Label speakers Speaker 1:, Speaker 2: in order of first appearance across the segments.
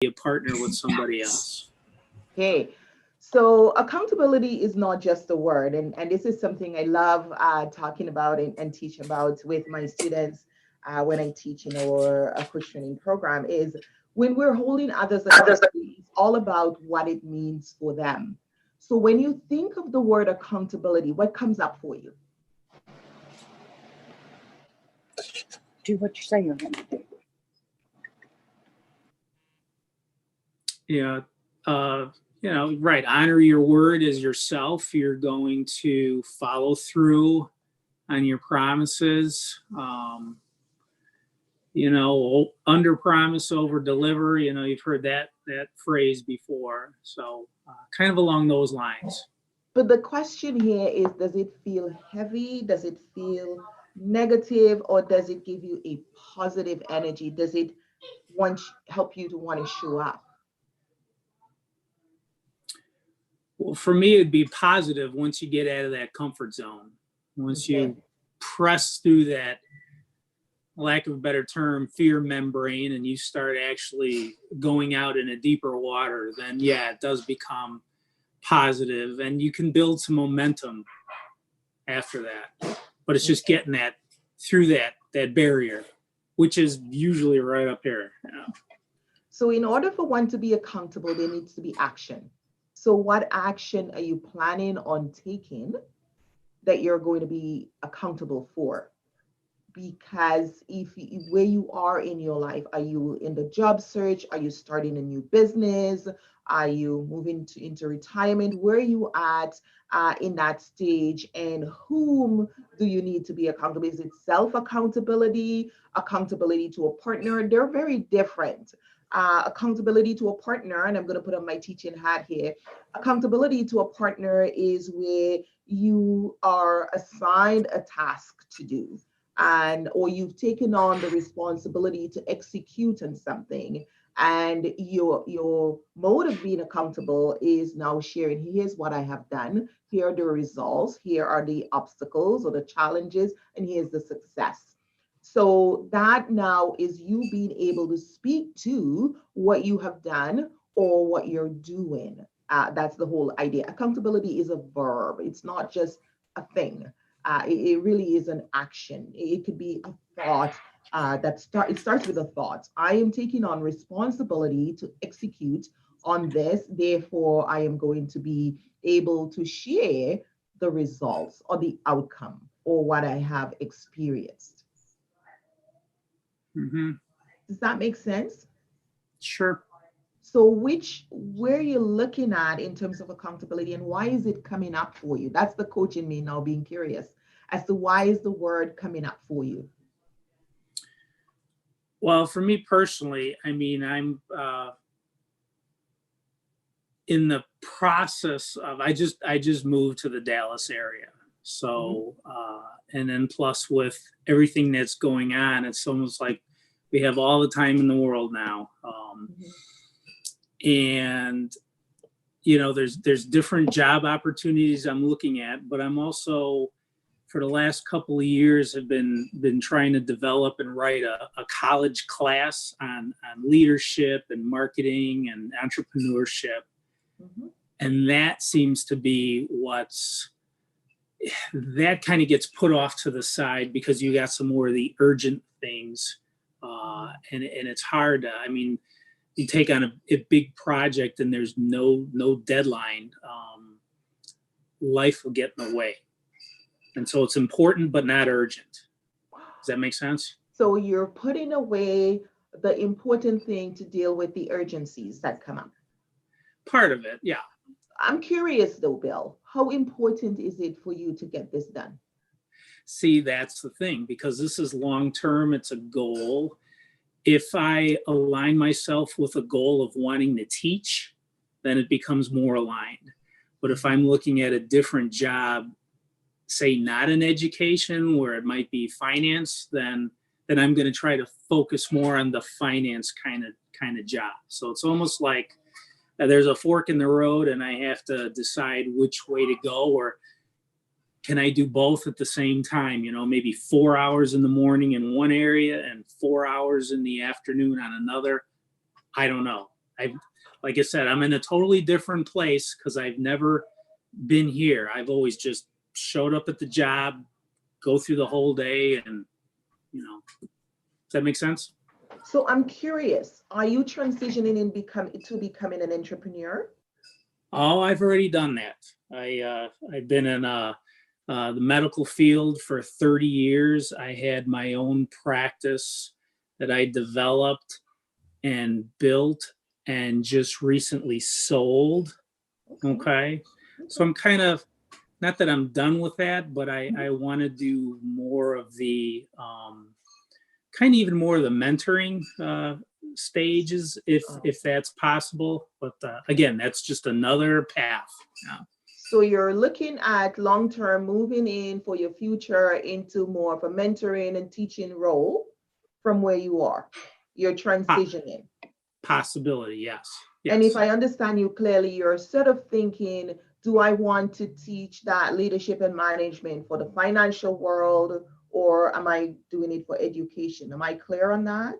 Speaker 1: be a partner with somebody else.
Speaker 2: Okay. So accountability is not just a word. And this is something I love talking about and teach about with my students when I teach in our coach training program is when we're holding others accountable, it's all about what it means for them. So when you think of the word accountability, what comes up for you?
Speaker 3: Do what you say you're going to do.
Speaker 1: Yeah. Right. Honor your word as yourself. You're going to follow through on your promises. Under promise, over deliver. You've heard that phrase before. So kind of along those lines.
Speaker 2: But the question here is, does it feel heavy? Does it feel negative? Or does it give you a positive energy? Does it help you to want to show up?
Speaker 1: Well, for me, it'd be positive once you get out of that comfort zone. Once
Speaker 2: Okay.
Speaker 1: you press through that, lack of a better term, fear membrane, and you start actually going out in a deeper water, then yeah, it does become positive, and you can build some momentum after that. But it's just getting that through that barrier, which is usually right up here.
Speaker 2: So in order for one to be accountable, there needs to be action. So what action are you planning on taking that you're going to be accountable for? Because where you are in your life, are you in the job search? Are you starting a new business? Are you moving into retirement? Where are you at in that stage? And whom do you need to be accountable? Is it self accountability, accountability to a partner? They're very different. Accountability to a partner, and I'm going to put on my teaching hat here. Accountability to a partner is where you are assigned a task to do, and or you've taken on the responsibility to execute on something, and your mode of being accountable is now sharing, here's what I have done, here are the results, here are the obstacles or the challenges, and here's the success. So that now is you being able to speak to what you have done or what you're doing. That's the whole idea. Accountability is a verb, it's not just a thing. It really is an action. It could be a thought it starts with a thought. I am taking on responsibility to execute on this. Therefore, I am going to be able to share the results or the outcome or what I have experienced.
Speaker 1: Mm-hmm.
Speaker 2: Does that make sense?
Speaker 1: Sure.
Speaker 2: So where you're looking at in terms of accountability and why is it coming up for you? That's the coach in me now being curious as to why is the word coming up for you?
Speaker 1: Well, for me personally, I'm in the process of, I just moved to the Dallas area. So, and then plus with everything that's going on, it's almost like we have all the time in the world now. And, there's different job opportunities I'm looking at, but I'm also, for the last couple of years, have been trying to develop and write a college class on leadership and marketing and entrepreneurship. And that seems to be that kind of gets put off to the side because you got some more of the urgent things. And it's hard to, you take on a big project and there's no deadline, life will get in the way. And so it's important, but not urgent. Does that make sense?
Speaker 2: So you're putting away the important thing to deal with the urgencies that come up.
Speaker 1: Part of it, yeah.
Speaker 2: I'm curious though, Bill, how important is it for you to get this done?
Speaker 1: See, that's the thing, because this is long-term, it's a goal. If I align myself with a goal of wanting to teach, then it becomes more aligned. But if I'm looking at a different job, say not in education, where it might be finance, then I'm going to try to focus more on the finance kind of job. So it's almost like there's a fork in the road and I have to decide which way to go, or can I do both at the same time? Maybe 4 hours in the morning in one area and 4 hours in the afternoon on another. I don't know. Like I said, I'm in a totally different place because I've never been here. I've always just showed up at the job, go through the whole day, and does that make sense?
Speaker 2: So I'm curious, are you transitioning to becoming an entrepreneur?
Speaker 1: Oh, I've already done that. I've been in the medical field for 30 years. I had my own practice that I developed and built and just recently sold. Okay. So I'm kind of, not that I'm done with that, but I want to do more of the kind of even more of the mentoring stages if that's possible. But again, that's just another path. Yeah.
Speaker 2: So you're looking at long-term moving in for your future into more of a mentoring and teaching role from where you are. You're transitioning.
Speaker 1: Possibility, yes.
Speaker 2: And if
Speaker 1: Yes.
Speaker 2: I understand you clearly, you're sort of thinking, do I want to teach that leadership and management for the financial world, or am I doing it for education? Am I clear on that?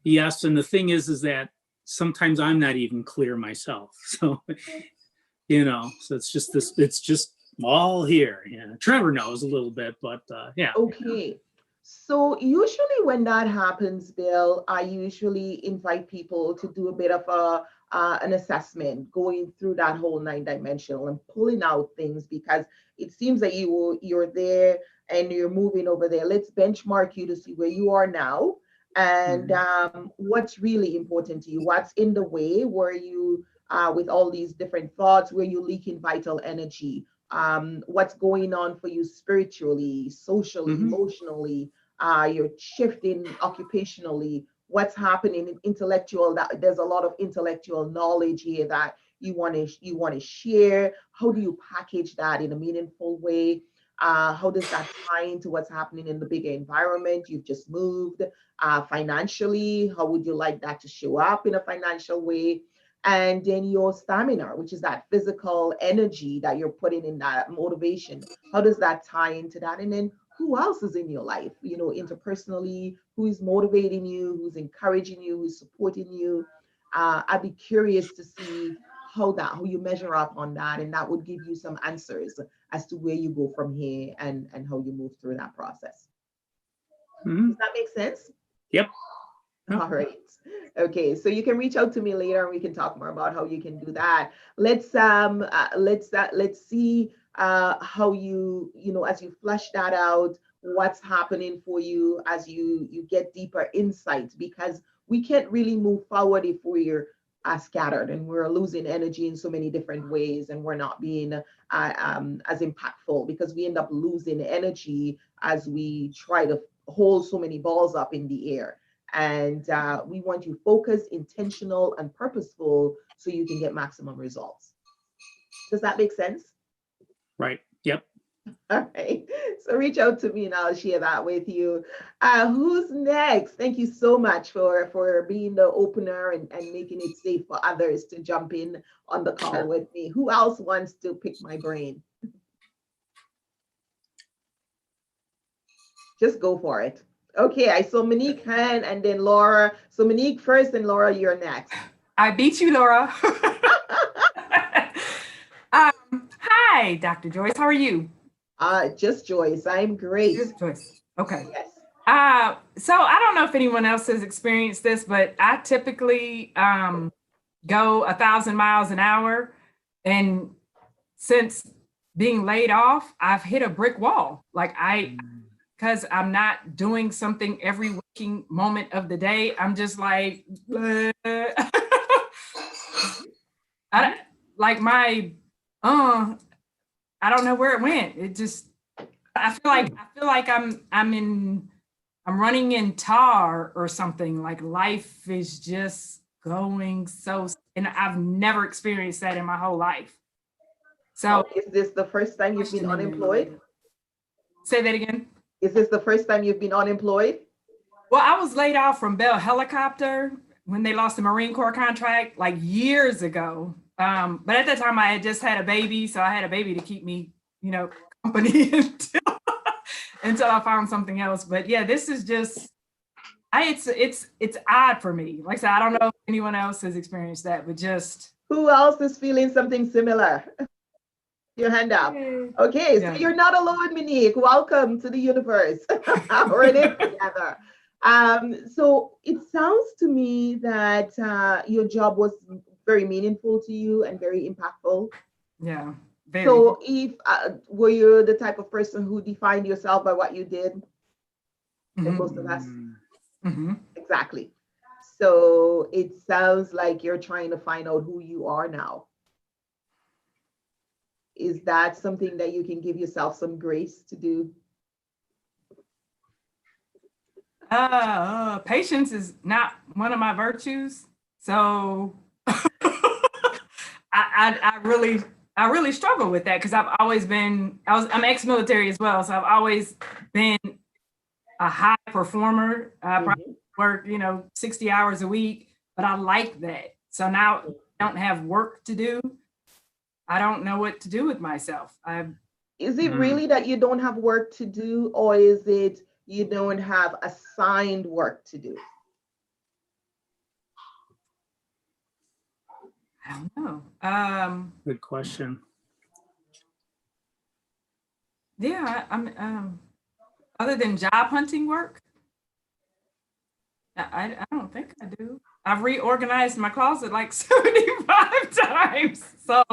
Speaker 1: Yes, and the thing is that sometimes I'm not even clear myself. So, so it's just all here. Yeah. Trevor knows a little bit, but yeah.
Speaker 2: Okay. So usually when that happens, Bill, I usually invite people to do a bit of an assessment, going through that whole 9-dimensional and pulling out things, because it seems that you're there and you're moving over there. Let's benchmark you to see where you are now and what's really important to you. What's in the way? Where you with all these different thoughts? Where you leaking vital energy? What's going on for you spiritually, socially, emotionally, you're shifting occupationally, what's happening in intellectual, that there's a lot of intellectual knowledge here that you want to share. How do you package that in a meaningful way? How does that tie into what's happening in the bigger environment? You've just moved. Financially, how would you like that to show up in a financial way? And then your stamina, which is that physical energy that you're putting in, that motivation, how does that tie into that? And then who else is in your life, interpersonally, who is motivating you, who's encouraging you, who's supporting you? I'd be curious to see how you measure up on that, and that would give you some answers as to where you go from here and how you move through that process. Does that make sense?
Speaker 1: Yep.
Speaker 2: All right. Okay. So you can reach out to me later and we can talk more about how you can do that. Let's see how you as you flesh that out, what's happening for you as you get deeper insights, because we can't really move forward if we're scattered and we're losing energy in so many different ways, and we're not being as impactful, because we end up losing energy as we try to hold so many balls up in the air. And we want you focused, intentional, and purposeful so you can get maximum results. Does that make sense?
Speaker 1: Right. Yep.
Speaker 2: All right. So reach out to me and I'll share that with you. Who's next? Thank you so much for being the opener and making it safe for others to jump in on the call with me. Who else wants to pick my brain? Just go for it. Okay, I saw Monique hand and then Laura. So Monique first and Laura, you're next.
Speaker 4: I beat you, Laura. Hi, Dr. Joyce. How are you?
Speaker 2: Just Joyce. I'm great.
Speaker 4: Just Joyce. Okay.
Speaker 2: Yes.
Speaker 4: So I don't know if anyone else has experienced this, but I typically go 1,000 miles an hour. And since being laid off, I've hit a brick wall. Because I'm not doing something every waking moment of the day, I'm just like, I don't know where it went. It just, I feel like I'm running in tar or something. Like life is just going so, and I've never experienced that in my whole life. So
Speaker 2: is this the first time you've been unemployed?
Speaker 4: Say that again.
Speaker 2: Is this the first time you've been unemployed?
Speaker 4: Well, I was laid off from Bell Helicopter when they lost the Marine Corps contract like years ago. But at that time I had just had a baby. So I had a baby to keep me, company until I found something else. But yeah, this is just, It's odd for me. Like I said, I don't know if anyone else has experienced that, but just
Speaker 2: Who else is feeling something similar? Your hand up. Okay, so
Speaker 4: yeah.
Speaker 2: you're not alone, Monique. Welcome to the universe. We're in it together. So it sounds to me that your job was very meaningful to you and very impactful.
Speaker 4: Yeah. Very.
Speaker 2: So if were you the type of person who defined yourself by what you did? Like most of us.
Speaker 4: Mm-hmm.
Speaker 2: Exactly. So it sounds like you're trying to find out who you are now. Is that something that you can give yourself some grace to do?
Speaker 4: Patience is not one of my virtues. So I really struggle with that because I've always been, I'm ex-military as well. So I've always been a high performer. I probably work, 60 hours a week, but I like that. So now I don't have work to do. I don't know what to do with myself.
Speaker 2: Is it really that you don't have work to do, or is it you don't have assigned work to do?
Speaker 4: I don't know.
Speaker 1: Good question.
Speaker 4: Yeah, I'm other than job hunting work, I don't think I do. I've reorganized my closet like 75 times. So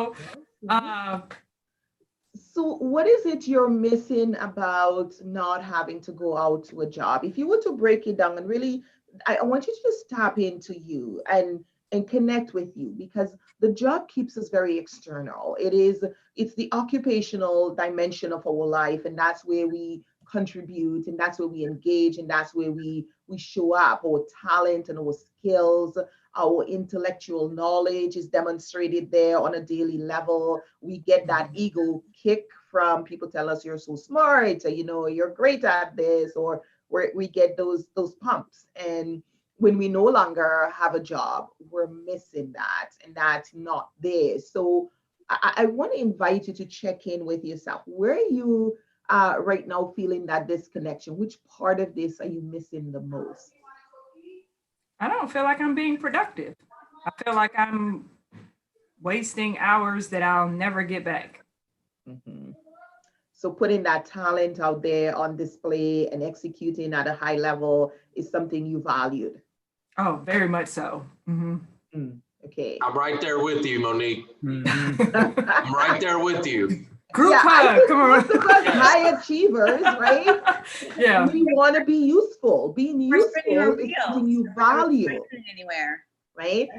Speaker 2: so what is it you're missing about not having to go out to a job? If you were to break it down and really, I want you to just tap into you and connect with you, because the job keeps us very external. It's the occupational dimension of our life, and that's where we contribute, and that's where we engage, and that's where we show up. Our talent and our skills, our intellectual knowledge is demonstrated there on a daily level. We get that ego kick from people tell us you're so smart, or, you're great at this, or we get those pumps. And when we no longer have a job, we're missing that, and that's not there. So I want to invite you to check in with yourself. Where are you right now feeling that disconnection? Which part of this are you missing the most?
Speaker 4: I don't feel like I'm being productive. I feel like I'm wasting hours that I'll never get back.
Speaker 2: Mm-hmm. So putting that talent out there on display and executing at a high level is something you valued.
Speaker 4: Oh, very much so. Mm-hmm.
Speaker 2: Okay.
Speaker 5: I'm right there with you, Monique.
Speaker 1: Mm-hmm.
Speaker 5: I'm right there with you.
Speaker 4: Group hug. Come on.
Speaker 2: Most of us high achievers, right?
Speaker 4: Yeah.
Speaker 2: We want to be useful. Being useful is something you value.
Speaker 3: Anywhere.
Speaker 2: Right?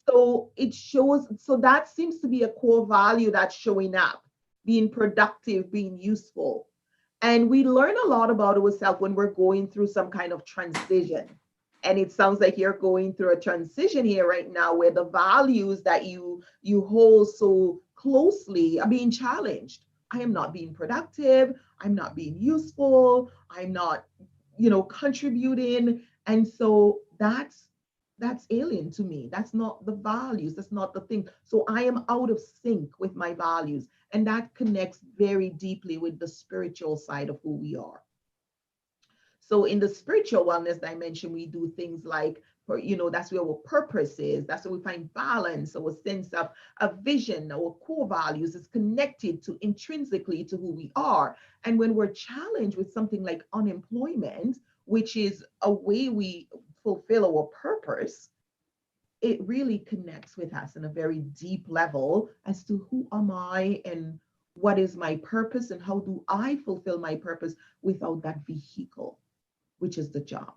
Speaker 2: So it shows, so that seems to be a core value that's showing up, being productive, being useful. And we learn a lot about ourselves when we're going through some kind of transition. And it sounds like you're going through a transition here right now where the values that you hold so closely are being challenged. I am not being productive. I'm not being useful. I'm not, contributing. And so that's alien to me. That's not the values. That's not the thing. So I am out of sync with my values. And that connects very deeply with the spiritual side of who we are. So in the spiritual wellness dimension, we do things like, that's where our purpose is. That's where we find balance, our sense of a vision, our core values is connected to intrinsically to who we are. And when we're challenged with something like unemployment, which is a way we fulfill our purpose, it really connects with us in a very deep level as to who am I and what is my purpose and how do I fulfill my purpose without that vehicle, which is the job.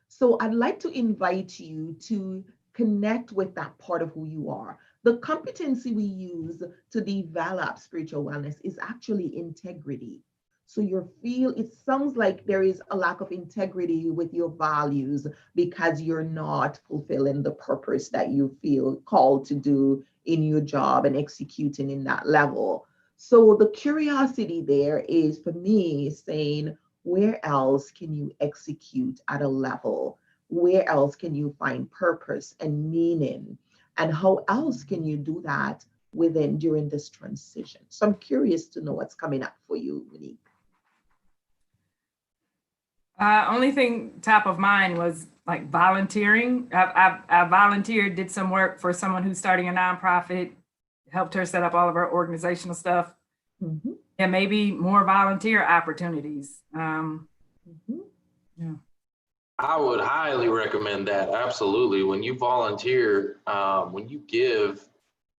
Speaker 2: So I'd like to invite you to connect with that part of who you are. The competency we use to develop spiritual wellness is actually integrity. So it sounds like there is a lack of integrity with your values because you're not fulfilling the purpose that you feel called to do in your job and executing in that level. So the curiosity there is, for me, saying, where else can you execute at a level? Where else can you find purpose and meaning? And how else can you do that during this transition? So I'm curious to know what's coming up for you, Monique.
Speaker 4: Only thing top of mind was like volunteering. I volunteered, did some work for someone who's starting a nonprofit, helped her set up all of her organizational stuff.
Speaker 2: Mhm,
Speaker 4: And maybe more volunteer opportunities.
Speaker 2: mhm.
Speaker 4: Yeah.
Speaker 5: I would highly recommend that. Absolutely. When you volunteer, when you give,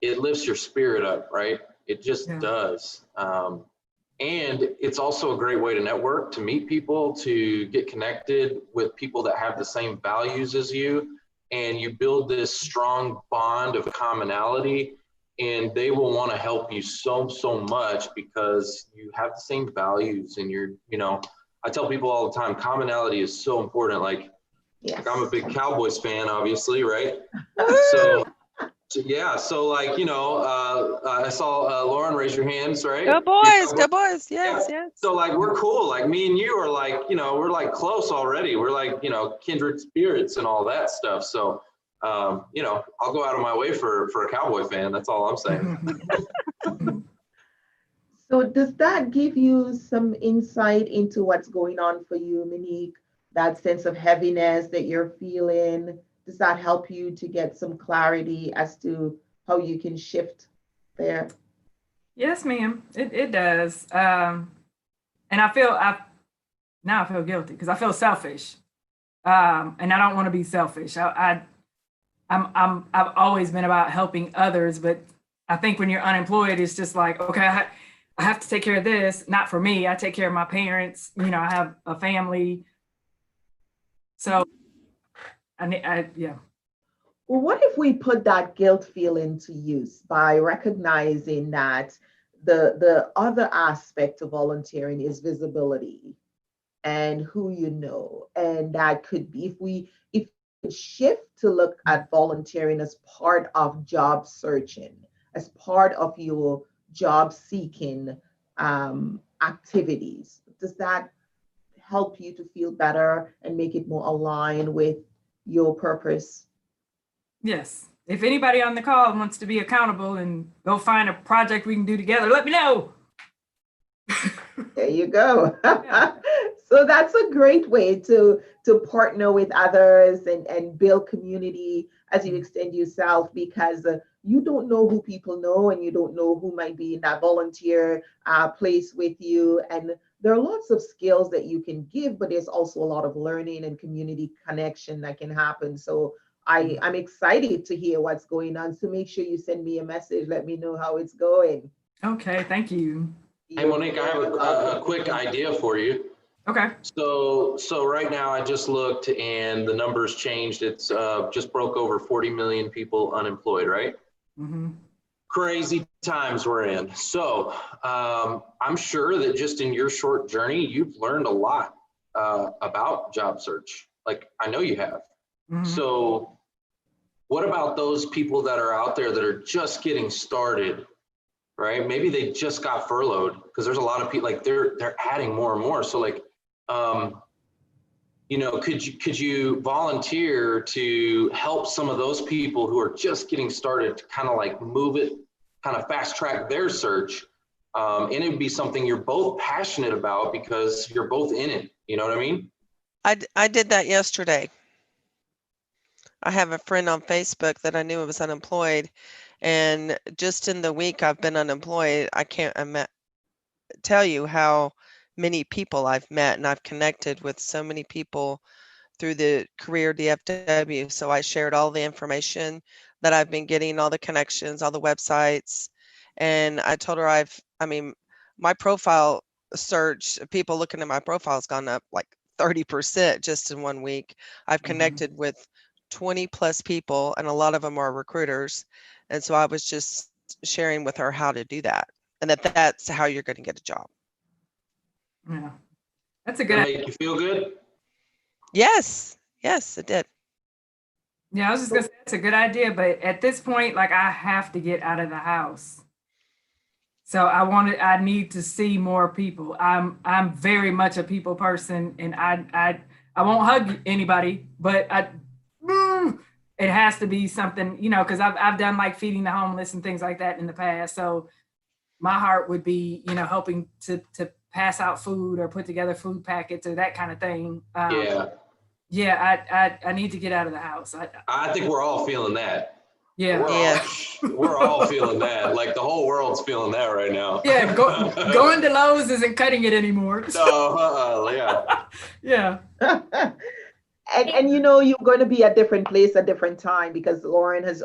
Speaker 5: it lifts your spirit up, right? It just
Speaker 4: Yeah.
Speaker 5: does. And it's also a great way to network, to meet people, to get connected with people that have the same values as you. And you build this strong bond of commonality, and they will want to help you so, so much because you have the same values and I tell people all the time, commonality is so important. Like
Speaker 2: Yes.
Speaker 5: I'm a big Cowboys fan, obviously, right? Yeah, so I saw Lauren raise your hands, right?
Speaker 6: Go boys, go boys.
Speaker 5: Yeah.
Speaker 6: Yes, yes.
Speaker 5: So we're cool. Like me and you are we're like close already. We're like, kindred spirits and all that stuff. So, I'll go out of my way for a Cowboy fan. That's all I'm saying.
Speaker 2: So does that give you some insight into what's going on for you, Monique? That sense of heaviness that you're feeling, does that help you to get some clarity as to how you can shift there?
Speaker 4: Yes, ma'am. It does. And I feel guilty because I feel selfish. And I don't want to be selfish. I've always been about helping others, but I think when you're unemployed, it's just like, okay, I have to take care of this. Not for me. I take care of my parents. I have a family. So yeah.
Speaker 2: Well, what if we put that guilt feeling to use by recognizing that the other aspect of volunteering is visibility and who you know, and that could be if we shift to look at volunteering as part of job searching, as part of your job seeking activities. Does that help you to feel better and make it more aligned with your purpose?
Speaker 4: Yes. If anybody on the call wants to be accountable and go find a project we can do together, let me know.
Speaker 2: There you go.
Speaker 4: Yeah.
Speaker 2: So that's a great way to partner with others and build community as you extend yourself, because you don't know who people know, and you don't know who might be in that volunteer place with you. And there are lots of skills that you can give, but there's also a lot of learning and community connection that can happen. So I'm excited to hear what's going on. So make sure you send me a message. Let me know how it's going.
Speaker 4: Okay. Thank you.
Speaker 5: Hey, Monique, I have a quick idea for you.
Speaker 4: Okay.
Speaker 5: So right now I just looked and the numbers changed. It's just broke over 40 million people unemployed, right?
Speaker 4: Mm-hmm.
Speaker 5: Crazy times we're in. So I'm sure that just in your short journey, you've learned a lot about job search. Like I know you have.
Speaker 4: Mm-hmm.
Speaker 5: So what about those people that are out there that are just getting started, right? Maybe they just got furloughed, because there's a lot of people, like they're adding more and more. So like, could you volunteer to help some of those people who are just getting started to kind of like move it, kind of fast track their search? And it would be something you're both passionate about because you're both in it. You know what I mean?
Speaker 6: I did that yesterday. I have a friend on Facebook that I knew was unemployed, and just in the week I've been unemployed, I can't tell you how many people I've met, and I've connected with so many people through the career DFW. So I shared all the information that I've been getting, all the connections, all the websites, and I told her my profile search, people looking at my profile has gone up like 30% just in 1 week. I've connected with 20 plus people, and a lot of them are recruiters. And so I was just sharing with her how to do that, and that's how you're going to get a job.
Speaker 4: Yeah. That's a good
Speaker 5: That
Speaker 4: idea.
Speaker 5: make you feel good?
Speaker 6: Yes, it did.
Speaker 4: Yeah, I was just gonna say it's a good idea, but at this point, like I have to get out of the house. So I need to see more people. I'm very much a people person, and I won't hug anybody, but it has to be something, because I've done like feeding the homeless and things like that in the past. So my heart would be, helping to pass out food or put together food packets or that kind of thing.
Speaker 5: Yeah.
Speaker 4: I need to get out of the house.
Speaker 5: I think we're all feeling that.
Speaker 4: Yeah.
Speaker 5: We're all feeling that. Like the whole world's feeling that right now.
Speaker 4: Yeah. Going to Lowe's isn't cutting it anymore.
Speaker 5: No, yeah.
Speaker 4: Yeah.
Speaker 2: And you know, you're going to be at different place at different time, because Lauren has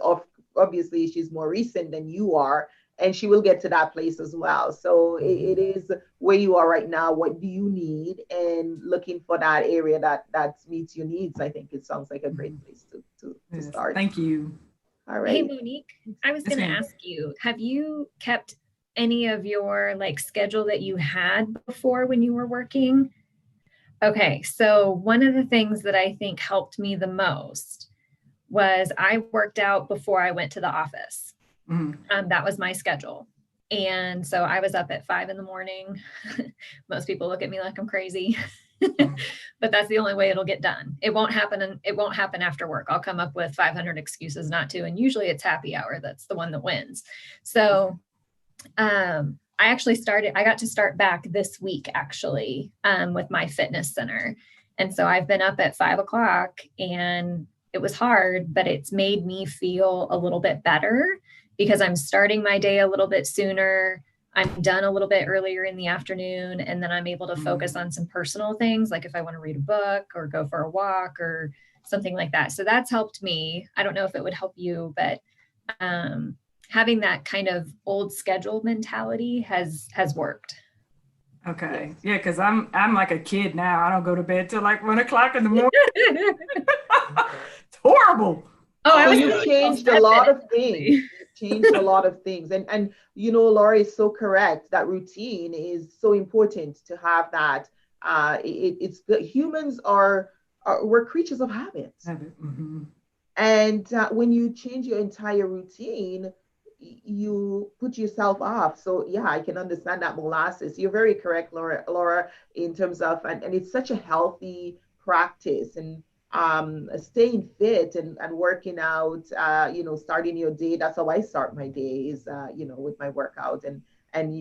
Speaker 2: obviously, she's more recent than you are, and she will get to that place as well. So it is where you are right now. What do you need? And looking for that area that meets your needs. I think it sounds like a great place to
Speaker 4: Yes.
Speaker 2: start.
Speaker 4: Thank you.
Speaker 2: All right.
Speaker 7: Hey, Monique, I was
Speaker 4: Yes,
Speaker 7: going to
Speaker 4: ma'am.
Speaker 7: ask you, have you kept any of your like schedule that you had before when you were working? Okay, so one of the things that I think helped me the most was I worked out before I went to the office. That was my schedule. And so I was up at 5 a.m. Most people look at me like I'm crazy, but that's the only way it'll get done. It won't happen. It won't happen after work. I'll come up with 500 excuses not to. And usually it's happy hour. That's the one that wins. So, I got to start back this week actually, with my fitness center. And so I've been up at 5 o'clock, and it was hard, but it's made me feel a little bit better because I'm starting my day a little bit sooner. I'm done a little bit earlier in the afternoon, and then I'm able to focus on some personal things, like if I want to read a book or go for a walk or something like that. So that's helped me. I don't know if it would help you, but having that kind of old schedule mentality has worked.
Speaker 4: Okay.
Speaker 2: Yes.
Speaker 4: Yeah, because I'm like a kid now. I don't go to bed till like 1 o'clock in the morning. It's horrible.
Speaker 7: I was
Speaker 2: You've changed a lot of things. You've changed a lot of things. And you know, Laura is so correct. That routine is so important to have that. It's good. Humans we're creatures of habits.
Speaker 4: Mm-hmm.
Speaker 2: And when you change your entire routine, you put yourself off. So yeah, I can understand that molasses. You're very correct, Laura, in terms of, and it's such a healthy practice, and staying fit and working out, starting your day. That's how I start my day is, with my workout and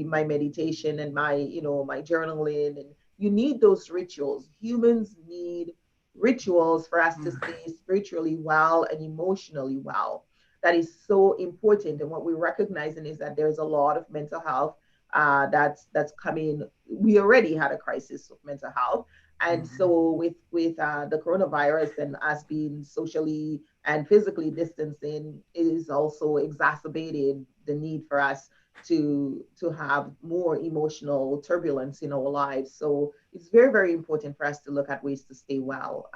Speaker 2: my meditation and my journaling. And you need those rituals. Humans need rituals for us to stay spiritually well and emotionally well. That is so important. And what we're recognizing is that there's a lot of mental health that's coming. We already had a crisis of mental health. And so with the coronavirus and us being socially and physically distancing is also exacerbated the need for us to have more emotional turbulence in our lives. So it's very, very important for us to look at ways to stay well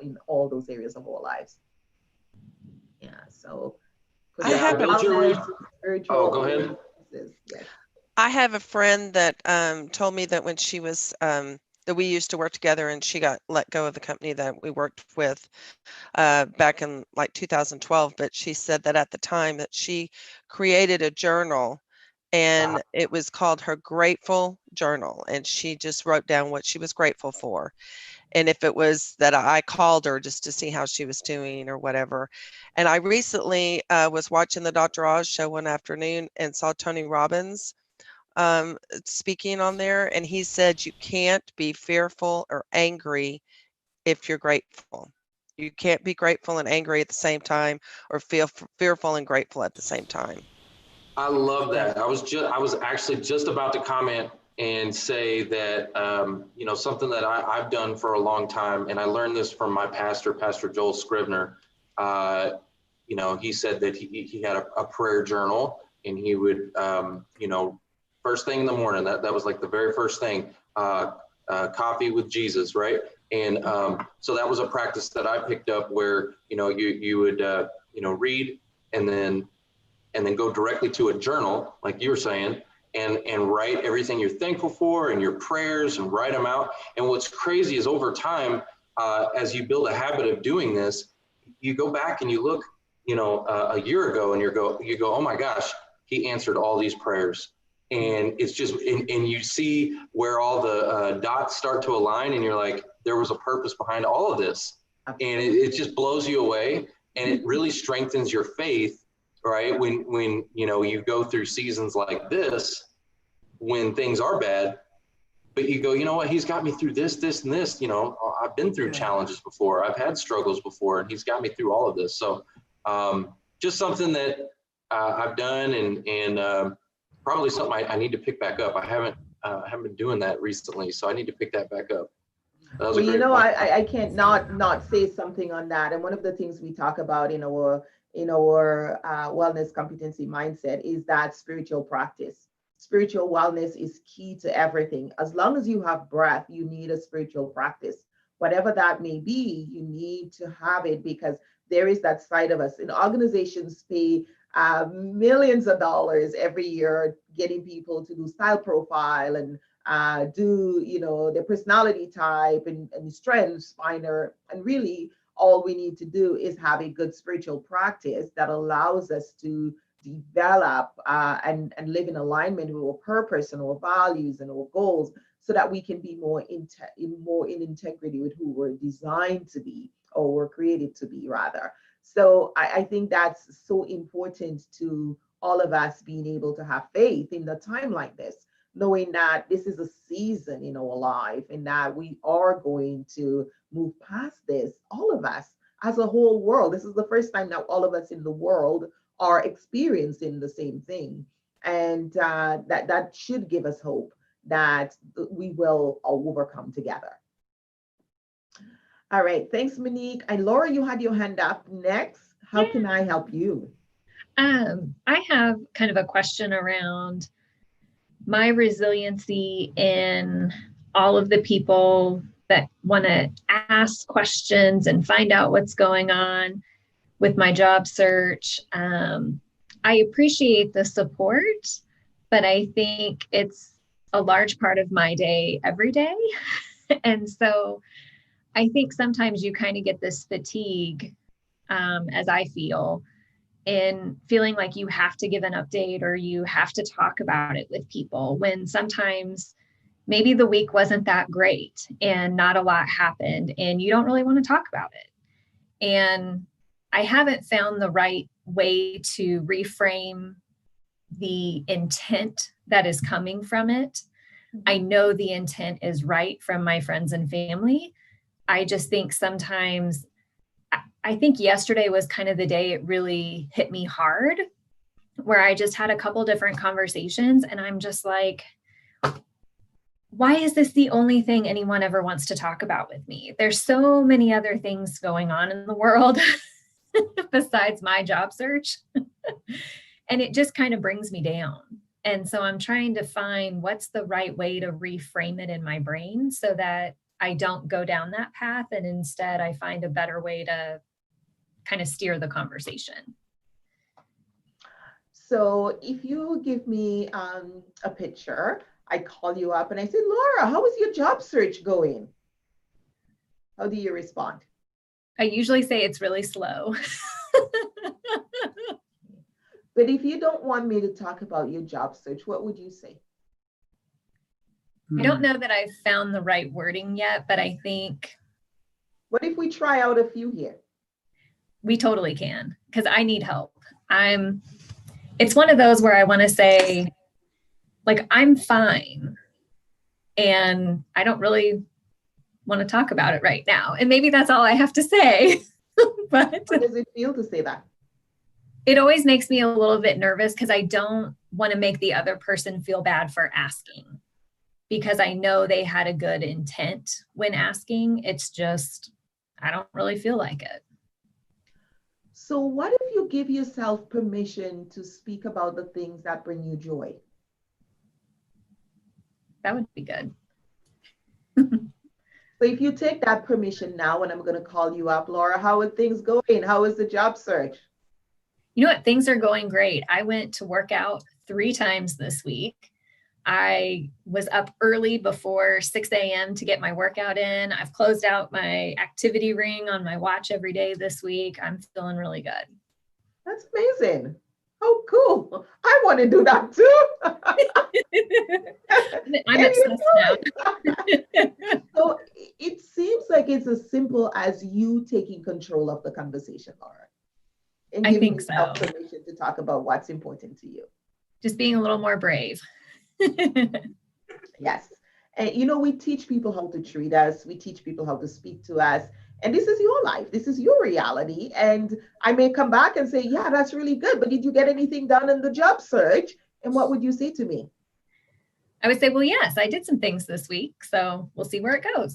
Speaker 2: in all those areas of our lives. Yeah, so
Speaker 6: I have a-
Speaker 5: Go ahead.
Speaker 2: Yes.
Speaker 6: I have a friend that told me that when she was that we used to work together, and she got let go of the company that we worked with back in like 2012. But she said that at the time that she created a journal, and it was called her Grateful Journal, and she just wrote down what she was grateful for. And if it was that I called her just to see how she was doing or whatever. And I recently was watching the Dr. Oz show one afternoon and saw Tony Robbins speaking on there, and he said you can't be fearful or angry if you're grateful. You can't be grateful and angry at the same time, or feel fearful and grateful at the same time.
Speaker 5: I love that. I was actually just about to comment and say that something that I've done for a long time, and I learned this from my pastor, Pastor Joel Scribner. He said that he had a prayer journal, and he would first thing in the morning, that was like the very first thing, coffee with Jesus, right? And so that was a practice that I picked up where you would read and then go directly to a journal, like you were saying, and write everything you're thankful for and your prayers and write them out. And what's crazy is over time, as you build a habit of doing this, you go back and you look, a year ago, and you go, oh my gosh, he answered all these prayers. And it's just, and you see where all the dots start to align, and you're like, there was a purpose behind all of this. And it just blows you away, and it really strengthens your faith, right? When you go through seasons like this, when things are bad, but you go, you know what, he's got me through this, this, and this. You know, I've been through challenges before. I've had struggles before, and he's got me through all of this. So just something that I've done, and probably something I need to pick back up. I haven't been doing that recently, so I need to pick that back up. That was
Speaker 2: Well,
Speaker 5: a great
Speaker 2: you know,
Speaker 5: point.
Speaker 2: I can't not say something on that. And one of the things we talk about in our wellness competency mindset is that spiritual practice. Spiritual wellness is key to everything. As long as you have breath, you need a spiritual practice. Whatever that may be, you need to have it, because there is that side of us. And organizations pay millions of dollars every year getting people to do style profile and do, you know, their personality type and strengths finder. And really all we need to do is have a good spiritual practice that allows us to develop and live in alignment with our purpose and our values and our goals, so that we can be more in integrity with who we're designed to be, or we're created to be, rather. So I think that's so important to all of us, being able to have faith in a time like this, knowing that this is a season in our life and that we are going to move past this, all of us as a whole world. This is the first time that all of us in the world are experiencing the same thing. And that should give us hope that we will all overcome together. All right, thanks, Monique. And Laura, you had your hand up next. How can I help you?
Speaker 7: I have kind of a question around my resiliency in all of the people that want to ask questions and find out what's going on with my job search. I appreciate the support, but I think it's a large part of my day every day. And so I think sometimes you kind of get this fatigue, as I feel, in feeling like you have to give an update or you have to talk about it with people, when sometimes maybe the week wasn't that great and not a lot happened and you don't really want to talk about it. And I haven't found the right way to reframe the intent that is coming from it. I know the intent is right from my friends and family. I just think sometimes, I think yesterday was kind of the day it really hit me hard, where I just had a couple different conversations and I'm just like, why is this the only thing anyone ever wants to talk about with me? There's so many other things going on in the world besides my job search. And it just kind of brings me down. And so I'm trying to find what's the right way to reframe it in my brain so that I don't go down that path, and instead I find a better way to kind of steer the conversation.
Speaker 2: So if you give me a picture, I call you up and I say, Laura, how is your job search going? How do you respond?
Speaker 7: I usually say it's really slow.
Speaker 2: But if you don't want me to talk about your job search, what would you say?
Speaker 7: I don't know that I've found the right wording yet, but I think.
Speaker 2: What if we try out a few here?
Speaker 7: We totally can, because I need help. It's one of those where I want to say, like, I'm fine. And I don't really want to talk about it right now. And maybe that's all I have to say. But
Speaker 2: how does it feel to say that?
Speaker 7: It always makes me a little bit nervous because I don't want to make the other person feel bad for asking, because I know they had a good intent when asking. It's just, I don't really feel like it.
Speaker 2: So what if you give yourself permission to speak about the things that bring you joy?
Speaker 7: That would be good.
Speaker 2: So if you take that permission now, and I'm going to call you up, Laura, how are things going? How is the job search?
Speaker 7: You know what? Things are going great. I went to work out 3 times this week. I was up early before 6 a.m. to get my workout in. I've closed out my activity ring on my watch every day this week. I'm feeling really good.
Speaker 2: That's amazing. Oh, cool. I want to do that too.
Speaker 7: I'm obsessed now.
Speaker 2: So it seems like it's as simple as you taking control of the conversation, Laura. And
Speaker 7: I think
Speaker 2: yourself
Speaker 7: so.
Speaker 2: permission to talk about what's important to you.
Speaker 7: Just being a little more brave.
Speaker 2: Yes. And, we teach people how to treat us. We teach people how to speak to us. And this is your life. This is your reality. And I may come back and say, yeah, that's really good. But did you get anything done in the job search? And what would you say to me?
Speaker 7: I would say, well, yes, I did some things this week. So we'll see where it goes.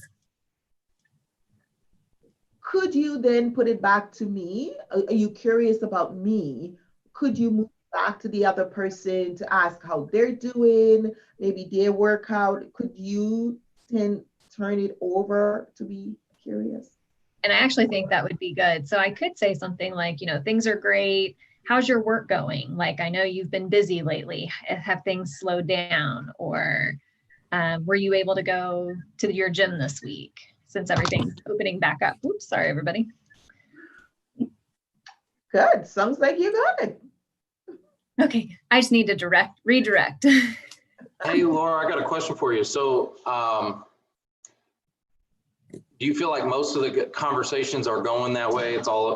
Speaker 2: Could you then put it back to me? Are you curious about me? Could you move back to the other person to ask how they're doing, maybe their workout? Could you then turn it over to be curious?
Speaker 7: And I actually think that would be good. So I could say something like, things are great. How's your work going? Like, I know you've been busy lately. Have things slowed down? Or were you able to go to your gym this week since everything's opening back up? Oops, sorry, everybody.
Speaker 2: Good. Sounds like you got it.
Speaker 7: Okay, I just need to redirect.
Speaker 5: Hey, Laura, I got a question for you. So, do you feel like most of the conversations are going that way? It's all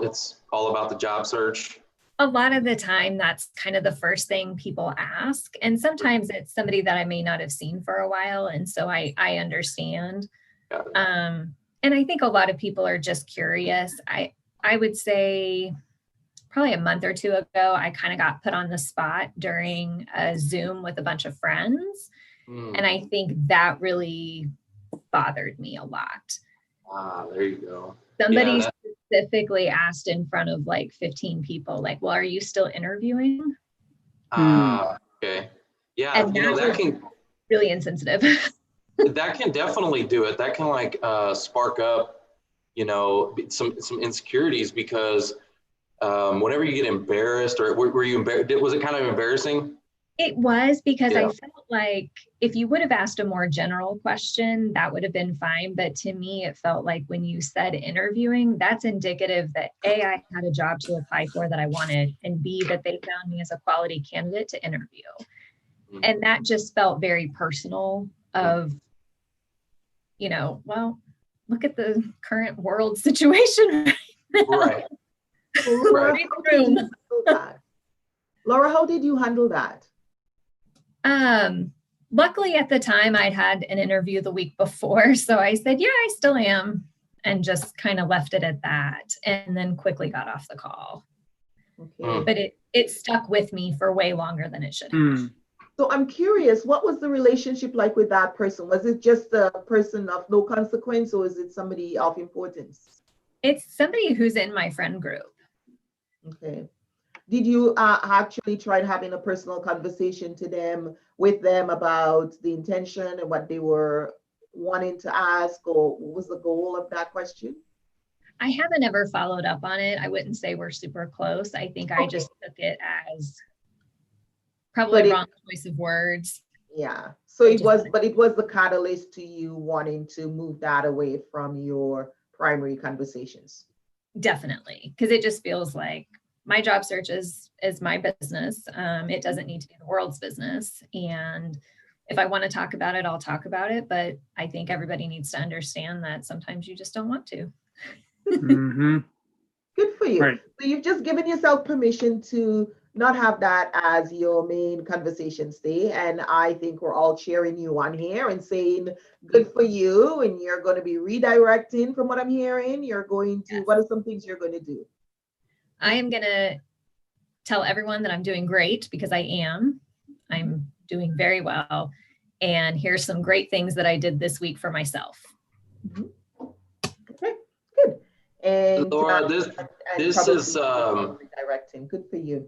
Speaker 5: about the job search?
Speaker 7: A lot of the time, that's kind of the first thing people ask. And sometimes it's somebody that I may not have seen for a while. And so I understand. And I think a lot of people are just curious. I would say probably a month or two ago, I kind of got put on the spot during a Zoom with a bunch of friends. And I think that really bothered me a lot.
Speaker 5: There you go.
Speaker 7: Somebody specifically asked in front of like 15 people, like, well, are you still interviewing?
Speaker 5: Okay. Yeah,
Speaker 7: And
Speaker 5: that can
Speaker 7: really insensitive.
Speaker 5: that can definitely do it. That can like spark up, some insecurities, because whenever you get embarrassed, or were you embarrassed? Was it kind of embarrassing?
Speaker 7: It was, because I felt like if you would have asked a more general question, that would have been fine. But to me, it felt like when you said interviewing, that's indicative that A, I had a job to apply for that I wanted, and B, that they found me as a quality candidate to interview. And that just felt very personal of, well, look at the current world situation right now.
Speaker 5: Right.
Speaker 2: Laura, how did you handle that?
Speaker 7: Luckily at the time I'd had an interview the week before. So I said, yeah, I still am. And just kind of left it at that. And then quickly got off the call.
Speaker 2: Okay.
Speaker 7: But it stuck with me for way longer than it should have.
Speaker 2: So I'm curious, what was the relationship like with that person? Was it just a person of no consequence, or is it somebody of importance?
Speaker 7: It's somebody who's in my friend group.
Speaker 2: Okay. Did you actually try having a personal conversation with them about the intention and what they were wanting to ask, or what was the goal of that question?
Speaker 7: I haven't ever followed up on it. I wouldn't say we're super close. I think I just took it as probably wrong choice of words.
Speaker 2: Yeah. So it was the catalyst to you wanting to move that away from your primary conversations.
Speaker 7: Definitely. Because it just feels like my job search is my business. It doesn't need to be the world's business. And if I want to talk about it, I'll talk about it. But I think everybody needs to understand that sometimes you just don't want to.
Speaker 2: Good for you.
Speaker 1: Right.
Speaker 2: So you've just given yourself permission to not have that as your main conversation stay. And I think we're all cheering you on here and saying, good for you. And you're going to be redirecting from what I'm hearing. You're going to, what are some things you're going to do?
Speaker 7: I am going to tell everyone that I'm doing great, because I am. I'm doing very well. And here's some great things that I did this week for myself.
Speaker 2: Okay, good. And
Speaker 5: Laura, this is
Speaker 2: redirecting. Good for you.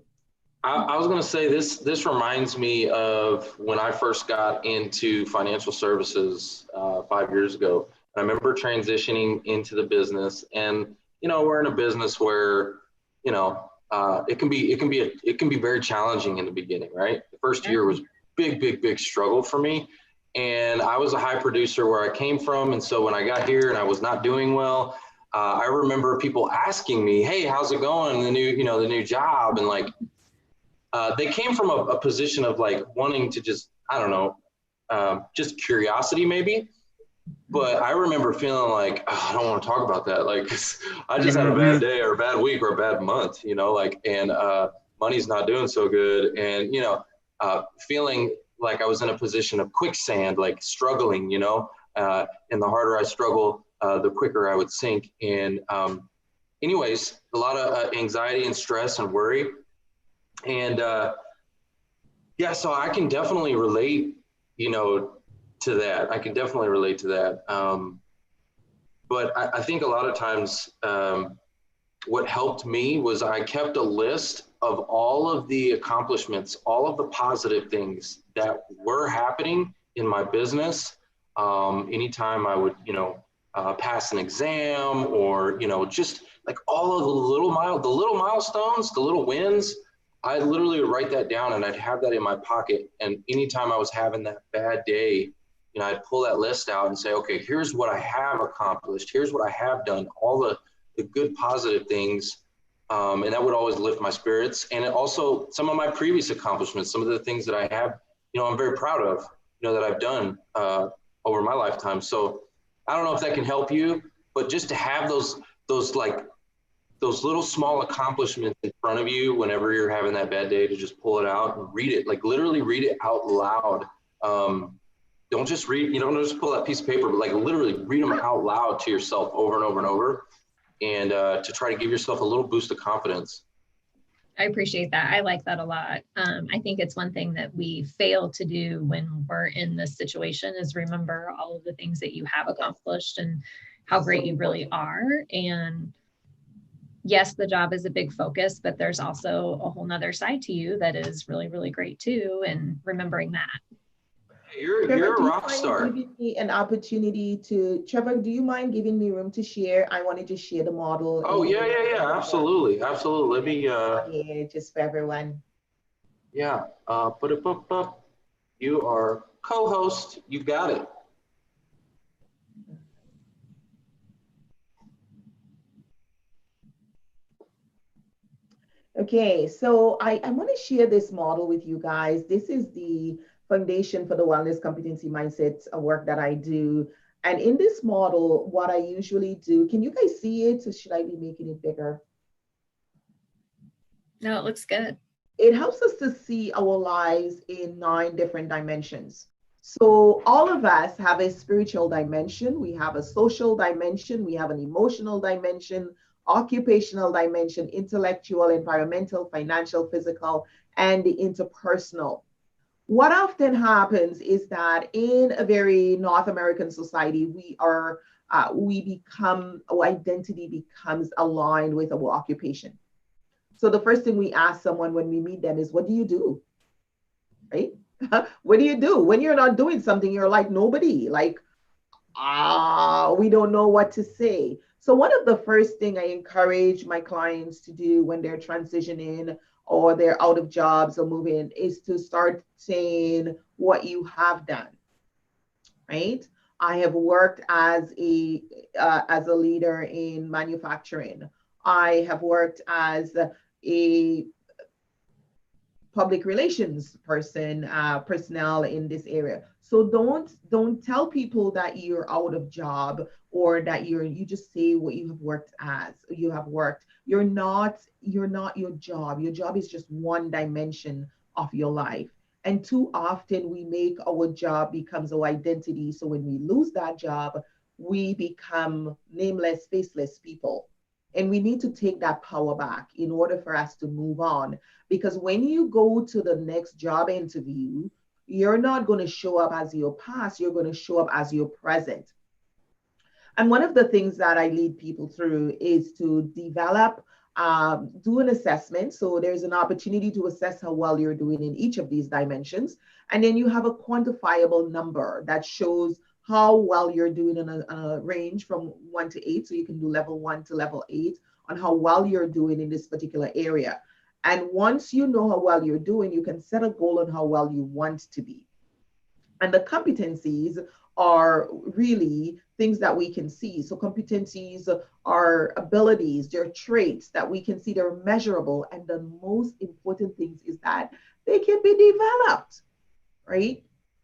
Speaker 5: I was going to say this reminds me of when I first got into financial services 5 years ago. I remember transitioning into the business, and we're in a business where it can be very challenging in the beginning, right? The first year was big struggle for me, and I was a high producer where I came from, and so when I got here and I was not doing well, I remember people asking me, "Hey, how's it going? The new job?" And like. They came from a position of like wanting to just, I don't know, just curiosity maybe. But I remember feeling like, I don't want to talk about that. Like, I just had a bad day or a bad week or a bad month, and money's not doing so good. And, feeling like I was in a position of quicksand, like struggling, you know, and the harder I struggle, the quicker I would sink. And anyways, a lot of anxiety and stress and worry. And yeah, so I can definitely relate, you know, to that. I can definitely relate to that. But I think a lot of times what helped me was I kept a list of all of the accomplishments, all of the positive things that were happening in my business. Anytime I would, you know, pass an exam, or, you know, just like all of the little milestones, the little wins, I literally would write that down and I'd have that in my pocket. And anytime I was having that bad day, you know, I'd pull that list out and say, okay, here's what I have accomplished. Here's what I have done, all the good positive things. And that would always lift my spirits. And it also, some of my previous accomplishments, some of the things that I have, you know, I'm very proud of, you know, that I've done over my lifetime. So I don't know if that can help you, but just to have those little small accomplishments in front of you whenever you're having that bad day, to just pull it out and read it, like literally read it out loud. Don't just read, you don't just pull that piece of paper, but like literally read them out loud to yourself over and over and over, and to try to give yourself a little boost of confidence.
Speaker 7: I appreciate that. I like that a lot. I think it's one thing that we fail to do when we're in this situation is remember all of the things that you have accomplished and how great you really are. And yes, the job is a big focus, but there's also a whole nother side to you that is really, really great too. And remembering that.
Speaker 5: You're
Speaker 2: Trevor,
Speaker 5: a
Speaker 2: do you
Speaker 5: rock
Speaker 2: mind
Speaker 5: star.
Speaker 2: giving me an opportunity to, Trevor, do you mind giving me room to share? I want to just share the model.
Speaker 5: Oh, yeah, absolutely. Let me,
Speaker 2: Yeah, just for everyone.
Speaker 5: yeah, you are co-host, you got it.
Speaker 2: Okay, so I want to share this model with you guys. This is the foundation for the wellness competency mindset work that I do. And in this model, what I usually do, can you guys see it? Or should I be making it bigger?
Speaker 7: No, it looks good.
Speaker 2: It helps us to see our lives in 9 different dimensions. So all of us have a spiritual dimension, we have a social dimension, we have an emotional dimension, occupational dimension, intellectual, environmental, financial, physical, and the interpersonal. What often happens is that in a very North American society, our identity becomes aligned with our occupation. So the first thing we ask someone when we meet them is, what do you do? Right? What do you do? When you're not doing something, you're like nobody, like, we don't know what to say. So one of the first thing I encourage my clients to do when they're transitioning or they're out of jobs or moving is to start saying what you have done, right? I have worked as a leader in manufacturing. I have worked as a public relations personnel in this area. So don't tell people that you're out of job or that you just say what you have worked as. You have worked. You're not your job. Your job is just one dimension of your life. And too often we make our job becomes our identity. So when we lose that job, we become nameless, faceless people. And we need to take that power back in order for us to move on. Because when you go to the next job interview, you're not going to show up as your past, you're going to show up as your present. And one of the things that I lead people through is to develop, do an assessment. So there's an opportunity to assess how well you're doing in each of these dimensions. And then you have a quantifiable number that shows how well you're doing in a range from 1 to 8. So you can do level 1 to level 8 on how well you're doing in this particular area. And once you know how well you're doing, you can set a goal on how well you want to be. And the competencies are really things that we can see. So competencies are abilities, they're traits that we can see, they're measurable. And the most important things is that they can be developed, right?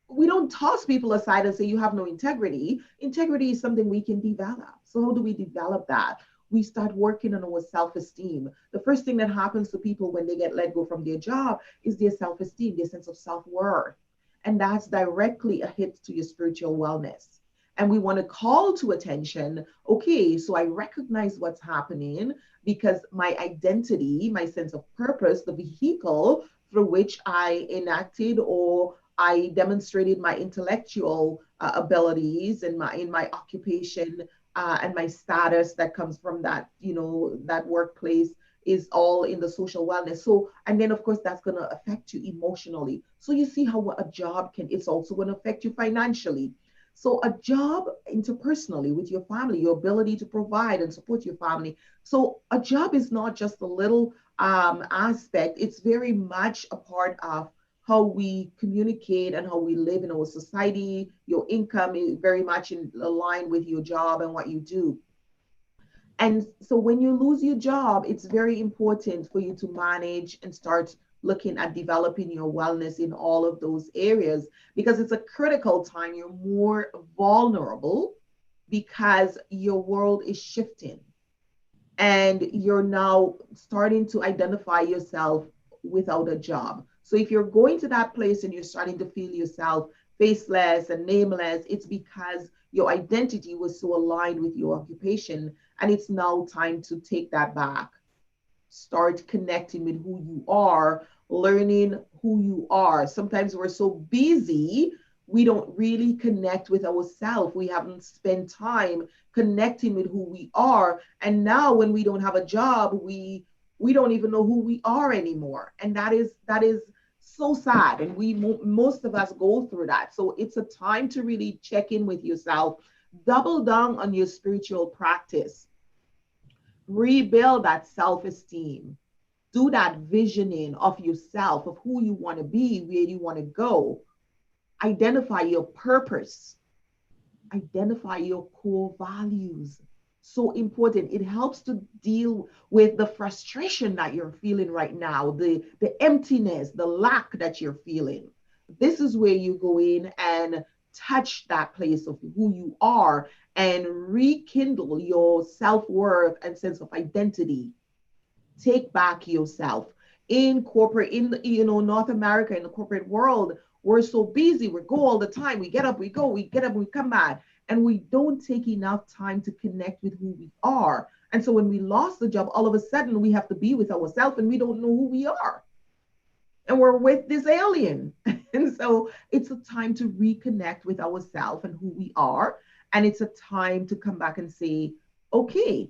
Speaker 2: We don't toss people aside and say you have no integrity. Integrity is something we can develop. So how do we develop that? We start working on our self-esteem. The first thing that happens to people when they get let go from their job is their self-esteem, their sense of self-worth. And that's directly a hit to your spiritual wellness. And we want to call to attention, okay, so I recognize what's happening because my identity, my sense of purpose, the vehicle through which I enacted or I demonstrated my intellectual abilities and in my occupation and my status that comes from that, that workplace is all in the social wellness. So, and then of course, that's going to affect you emotionally. So you see how a job it's also going to affect you financially. So a job interpersonally with your family, your ability to provide and support your family. So a job is not just a little aspect. It's very much a part of how we communicate and how we live in our society. Your income is very much in line with your job and what you do. And so when you lose your job, it's very important for you to manage and start looking at developing your wellness in all of those areas, because it's a critical time. You're more vulnerable because your world is shifting and you're now starting to identify yourself without a job. So if you're going to that place and you're starting to feel yourself faceless and nameless, it's because your identity was so aligned with your occupation, and it's now time to take that back. Start connecting with who you are, learning who you are. Sometimes we're so busy, we don't really connect with ourselves. We haven't spent time connecting with who we are. And now when we don't have a job, we don't even know who we are anymore. And that is so sad. And most of us go through that. So it's a time to really check in with yourself, double down on your spiritual practice, rebuild that self-esteem, do that visioning of yourself, of who you want to be, where you want to go, identify your purpose, identify your core values. So important. It helps to deal with the frustration that you're feeling right now, the emptiness, the lack that you're feeling. This is where you go in and touch that place of who you are and rekindle your self-worth and sense of identity. Take back yourself. In corporate, North America, in the corporate world, we're so busy. We go all the time. We get up, we go, we get up, we come back. And we don't take enough time to connect with who we are. And so when we lost the job, all of a sudden we have to be with ourselves and we don't know who we are. And we're with this alien. And so it's a time to reconnect with ourselves and who we are. And it's a time to come back and say, okay,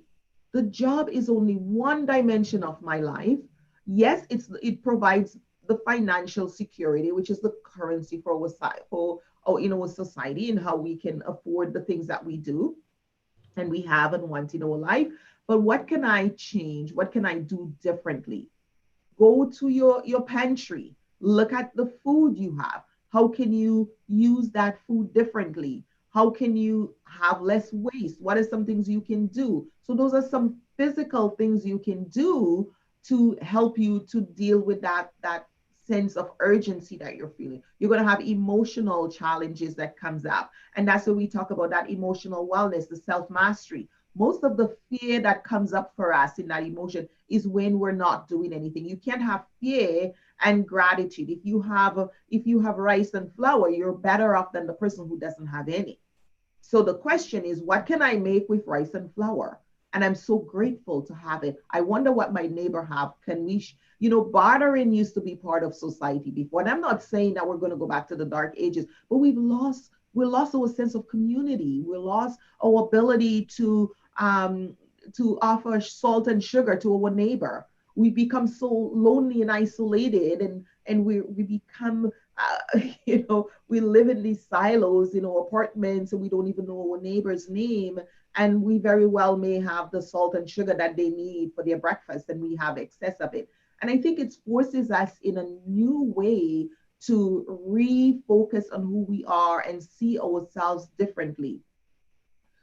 Speaker 2: the job is only one dimension of my life. Yes, it provides the financial security, which is the currency for our society and how we can afford the things that we do and we have and want in our life. But what can I change? What can I do differently? Go to your pantry, look at the food you have. How can you use that food differently? How can you have less waste? What are some things you can do? So those are some physical things you can do to help you to deal with that sense of urgency that you're feeling. You're going to have emotional challenges that comes up. And that's where we talk about that emotional wellness, the self-mastery. Most of the fear that comes up for us in that emotion is when we're not doing anything. You can't have fear and gratitude. If you have rice and flour, you're better off than the person who doesn't have any. So the question is, what can I make with rice and flour? And I'm so grateful to have it. I wonder what my neighbor have. Can we, bartering used to be part of society before. And I'm not saying that we're going to go back to the dark ages, but we lost our sense of community. We lost our ability to offer salt and sugar to our neighbor. We become so lonely and isolated, and we become, we live in these silos in our apartments, and we don't even know our neighbor's name. And we very well may have the salt and sugar that they need for their breakfast, and we have excess of it. And I think it forces us in a new way to refocus on who we are and see ourselves differently.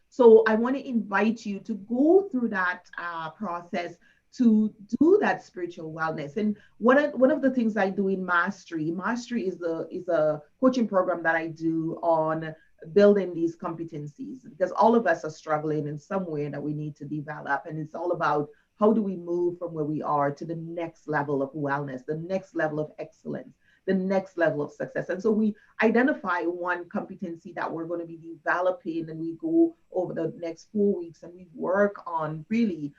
Speaker 2: So I want to invite you to go through that process to do that spiritual wellness. And one of the things I do in Mastery is a coaching program that I do on building these competencies, because all of us are struggling in some way that we need to develop. And it's all about how do we move from where we are to the next level of wellness, the next level of excellence, the next level of success. And so we identify one competency that we're going to be developing, and we go over the next 4 weeks and we work on really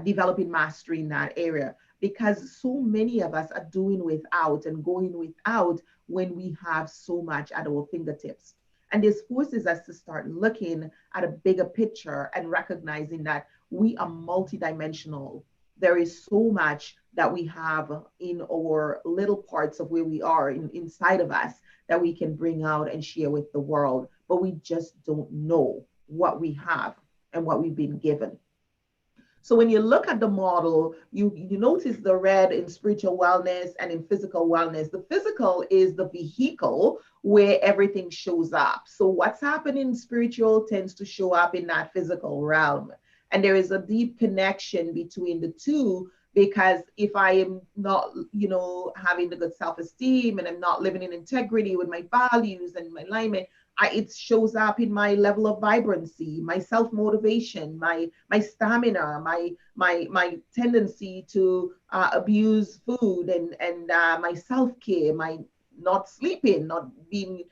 Speaker 2: developing mastery in that area, because so many of us are doing without and going without when we have so much at our fingertips. And this forces us to start looking at a bigger picture and recognizing that we are multidimensional. There is so much that we have in our little parts of where we are inside of us that we can bring out and share with the world, but we just don't know what we have and what we've been given. So when you look at the model, you notice the red in spiritual wellness and in physical wellness. The physical is the vehicle where everything shows up. So what's happening in spiritual tends to show up in that physical realm. And there is a deep connection between the two, because if I am not, having the good self-esteem and I'm not living in integrity with my values and my alignment, it shows up in my level of vibrancy, my self-motivation, my stamina, my tendency to abuse food, and my self-care, my not sleeping, not being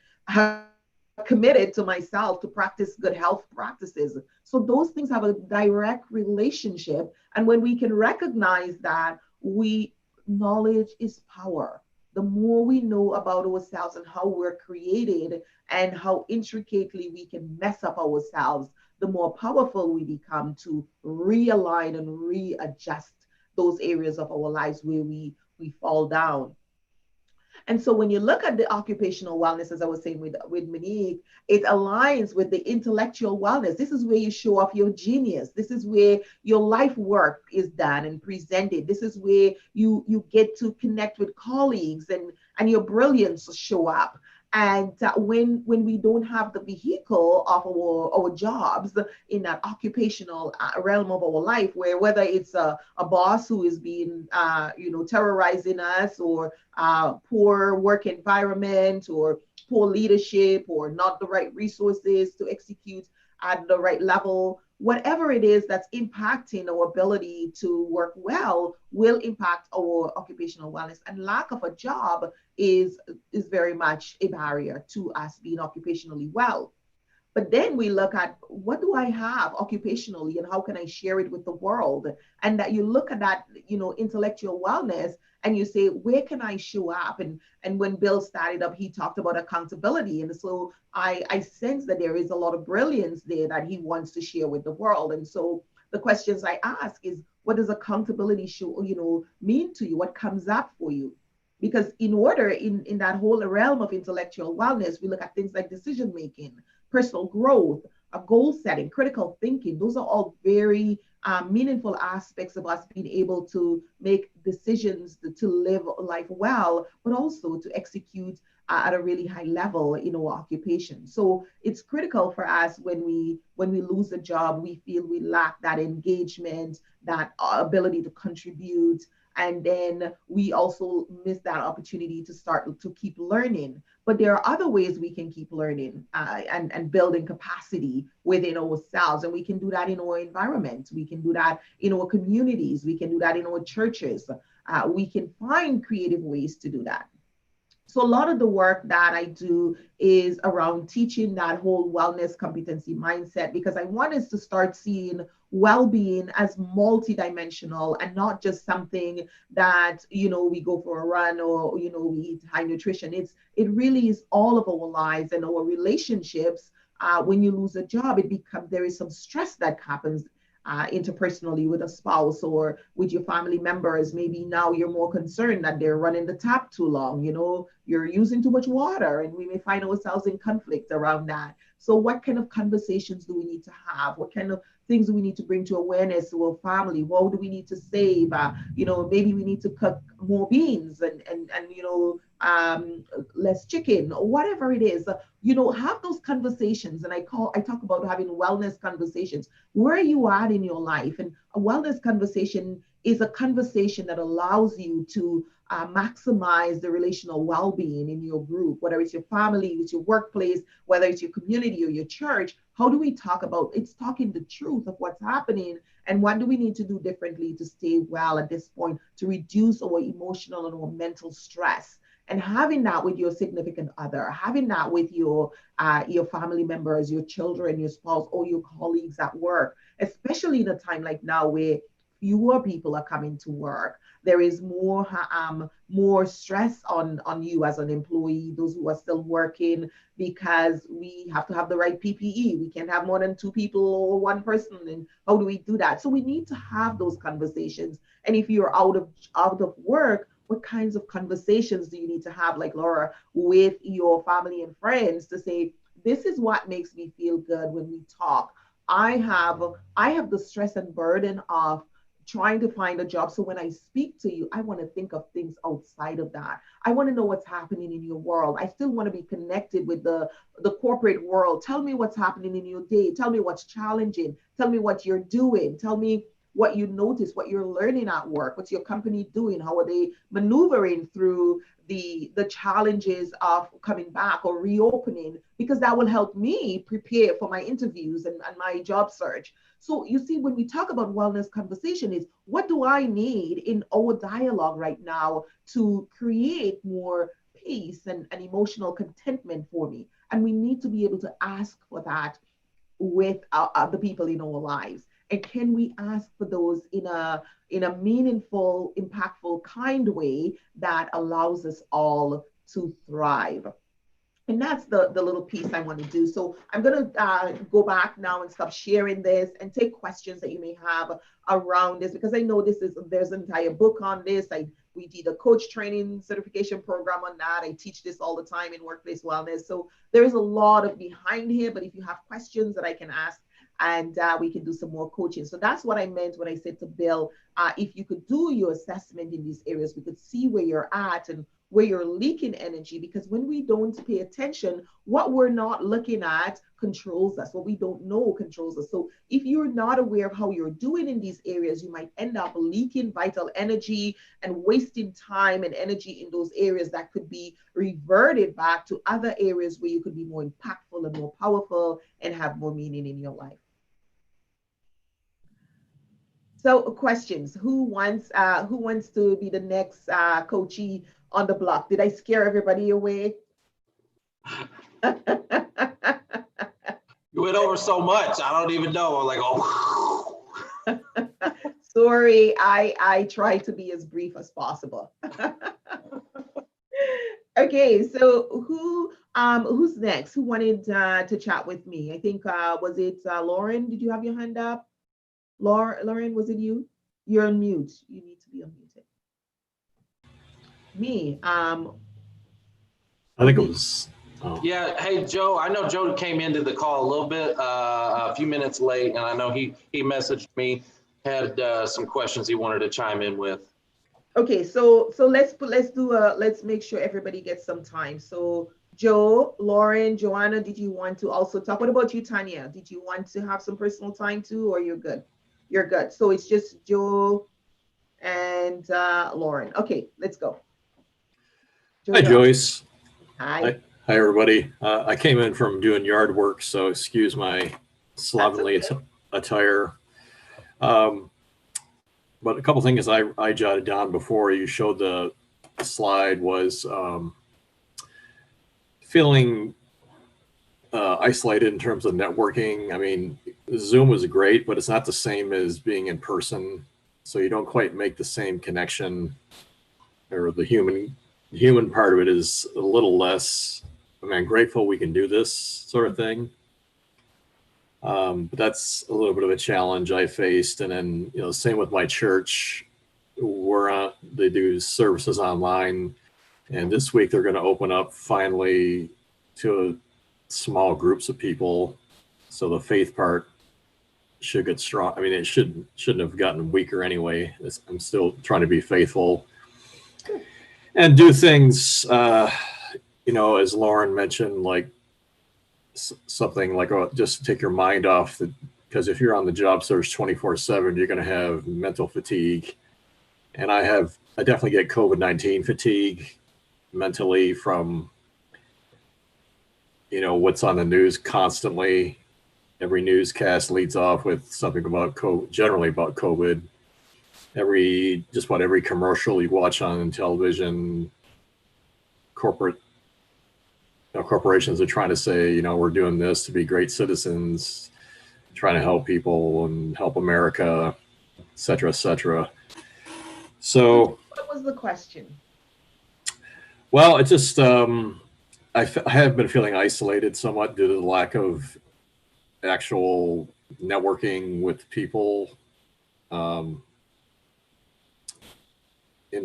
Speaker 2: committed to myself to practice good health practices. So those things have a direct relationship. And when we can recognize that, knowledge is power. The more we know about ourselves and how we're created and how intricately we can mess up ourselves, the more powerful we become to realign and readjust those areas of our lives where we fall down. And so when you look at the occupational wellness, as I was saying with Monique, it aligns with the intellectual wellness. This is where you show off your genius. This is where your life work is done and presented. This is where you get to connect with colleagues and your brilliance show up. And when we don't have the vehicle of our jobs in that occupational realm of our life, where whether it's a boss who is being, terrorizing us, or poor work environment, or poor leadership, or not the right resources to execute at the right level, whatever it is that's impacting our ability to work well will impact our occupational wellness. And lack of a job is very much a barrier to us being occupationally well. But then we look at, what do I have occupationally and how can I share it with the world? And that you look at that, intellectual wellness, and you say, where can I show up? And when Bill started up, he talked about accountability. And so I sense that there is a lot of brilliance there that he wants to share with the world. And so the questions I ask is, what does accountability mean to you? What comes up for you? Because in that whole realm of intellectual wellness, we look at things like decision making, personal growth, goal setting, critical thinking. Those are all very meaningful aspects of us being able to make decisions to live life well, but also to execute at a really high level in our occupation. So it's critical for us when we lose a job, we feel we lack that engagement, that ability to contribute. And then we also miss that opportunity to start to keep learning. But there are other ways we can keep learning and building capacity within ourselves. And we can do that in our environment. We can do that in our communities. We can do that in our churches. We can find creative ways to do that. So a lot of the work that I do is around teaching that whole wellness competency mindset, because I want us to start seeing well-being as multidimensional and not just something that, we go for a run or, we eat high nutrition. It really is all of our lives and our relationships. When you lose a job, there is some stress that happens interpersonally with a spouse or with your family members. Maybe now you're more concerned that they're running the tap too long, you're using too much water, and we may find ourselves in conflict around that. So what kind of conversations do we need to have? What kind of things do we need to bring to awareness to our family? What do we need to save? Maybe we need to cook more beans and less chicken, or whatever it is. Have those conversations. And I talk about having wellness conversations. Where are you at in your life? And a wellness conversation is a conversation that allows you to maximize the relational well-being in your group, whether it's your family, it's your workplace, whether it's your community or your church. How do we talk about it's talking the truth of what's happening, and what do we need to do differently to stay well at this point, to reduce our emotional and our mental stress? And having that with your significant other, having that with your family members, your children, your spouse, or your colleagues at work, especially in a time like now where fewer people are coming to work. There is more stress on you as an employee, those who are still working, because we have to have the right PPE. We can't have more than 2 people or 1 person. And how do we do that? So we need to have those conversations. And if you're out of work, what kinds of conversations do you need to have, like Laura, with your family and friends to say, this is what makes me feel good when we talk. I have the stress and burden of trying to find a job. So when I speak to you, I want to think of things outside of that. I want to know what's happening in your world. I still want to be connected with the corporate world. Tell me what's happening in your day. Tell me what's challenging. Tell me what you're doing. Tell me what you notice, what you're learning at work. What's your company doing? How are they maneuvering through the challenges of coming back or reopening? Because that will help me prepare for my interviews and my job search. So you see, when we talk about wellness conversation, is what do I need in our dialogue right now to create more peace and emotional contentment for me? And we need to be able to ask for that with the people in our lives. And can we ask for those in a meaningful, impactful, kind way that allows us all to thrive? And that's the little piece I want to do. So I'm going to go back now and stop sharing this and take questions that you may have around this, because I know there's an entire book on this. We did a coach training certification program on that. I teach this all the time in workplace wellness. So there's a lot of behind here, but if you have questions that I can ask, and we can do some more coaching. So that's what I meant when I said to Bill, if you could do your assessment in these areas, we could see where you're at and where you're leaking energy, because when we don't pay attention, what we're not looking at controls us. What we don't know controls us. So if you're not aware of how you're doing in these areas, you might end up leaking vital energy and wasting time and energy in those areas that could be reverted back to other areas where you could be more impactful and more powerful and have more meaning in your life. So questions, who wants to be the next coachee on the block? Did I scare everybody away?
Speaker 5: You went over so much, I don't even know. I'm like, oh.
Speaker 2: Sorry, I try to be as brief as possible. Okay, so who's next? Who wanted to chat with me? I think was it Lauren? Did you have your hand up? Lauren, was it you? You're on mute. You need to be unmuted. Me.
Speaker 8: I think it was. Oh.
Speaker 5: Yeah. Hey, Joe. I know Joe came into the call a little bit, a few minutes late, and I know he messaged me, had some questions he wanted to chime in with.
Speaker 2: Okay, so let's make sure everybody gets some time. So Joe, Lauren, Joanna, did you want to also talk? What about you, Tanya? Did you want to have some personal time too, or you're good? You're good. So it's just Joe and Lauren. Okay, let's go.
Speaker 8: Hi, Joyce.
Speaker 2: Hi.
Speaker 8: Hi, everybody. I came in from doing yard work, so excuse my slovenly attire. But a couple things I jotted down before you showed the slide was feeling isolated in terms of networking. I mean, Zoom was great, but it's not the same as being in person. So you don't quite make the same connection, or the human part of it is a little less. I mean, I'm grateful we can do this sort of thing. But that's a little bit of a challenge I faced. And then, same with my church. They do services online. And this week they're going to open up finally to small groups of people. So the faith part should get strong. I mean, it shouldn't have gotten weaker anyway. I'm still trying to be faithful and do things, as Lauren mentioned, like something like just take your mind off because if you're on the job search 24/7, you're going to have mental fatigue. And I definitely get COVID-19 fatigue mentally from, what's on the news constantly. Every newscast leads off with something about COVID, generally about COVID. Just about every commercial you watch on television corporations are trying to say, we're doing this to be great citizens, trying to help people and help America, et cetera, et cetera. So,
Speaker 2: what was the question?
Speaker 8: well, it just, I have been feeling isolated somewhat due to the lack of actual networking with people in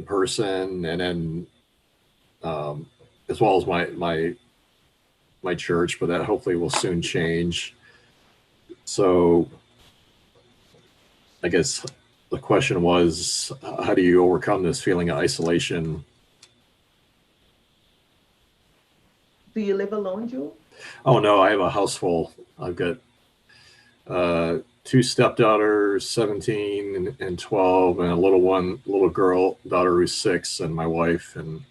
Speaker 8: person, and then as well as my church, but that hopefully will soon change. So I guess the question was, how do you overcome this feeling of isolation?
Speaker 2: Do you live alone, Joe?
Speaker 8: Oh no, I have a house full. I've got two stepdaughters, 17 and 12, and a little girl daughter who's 6, and my wife, and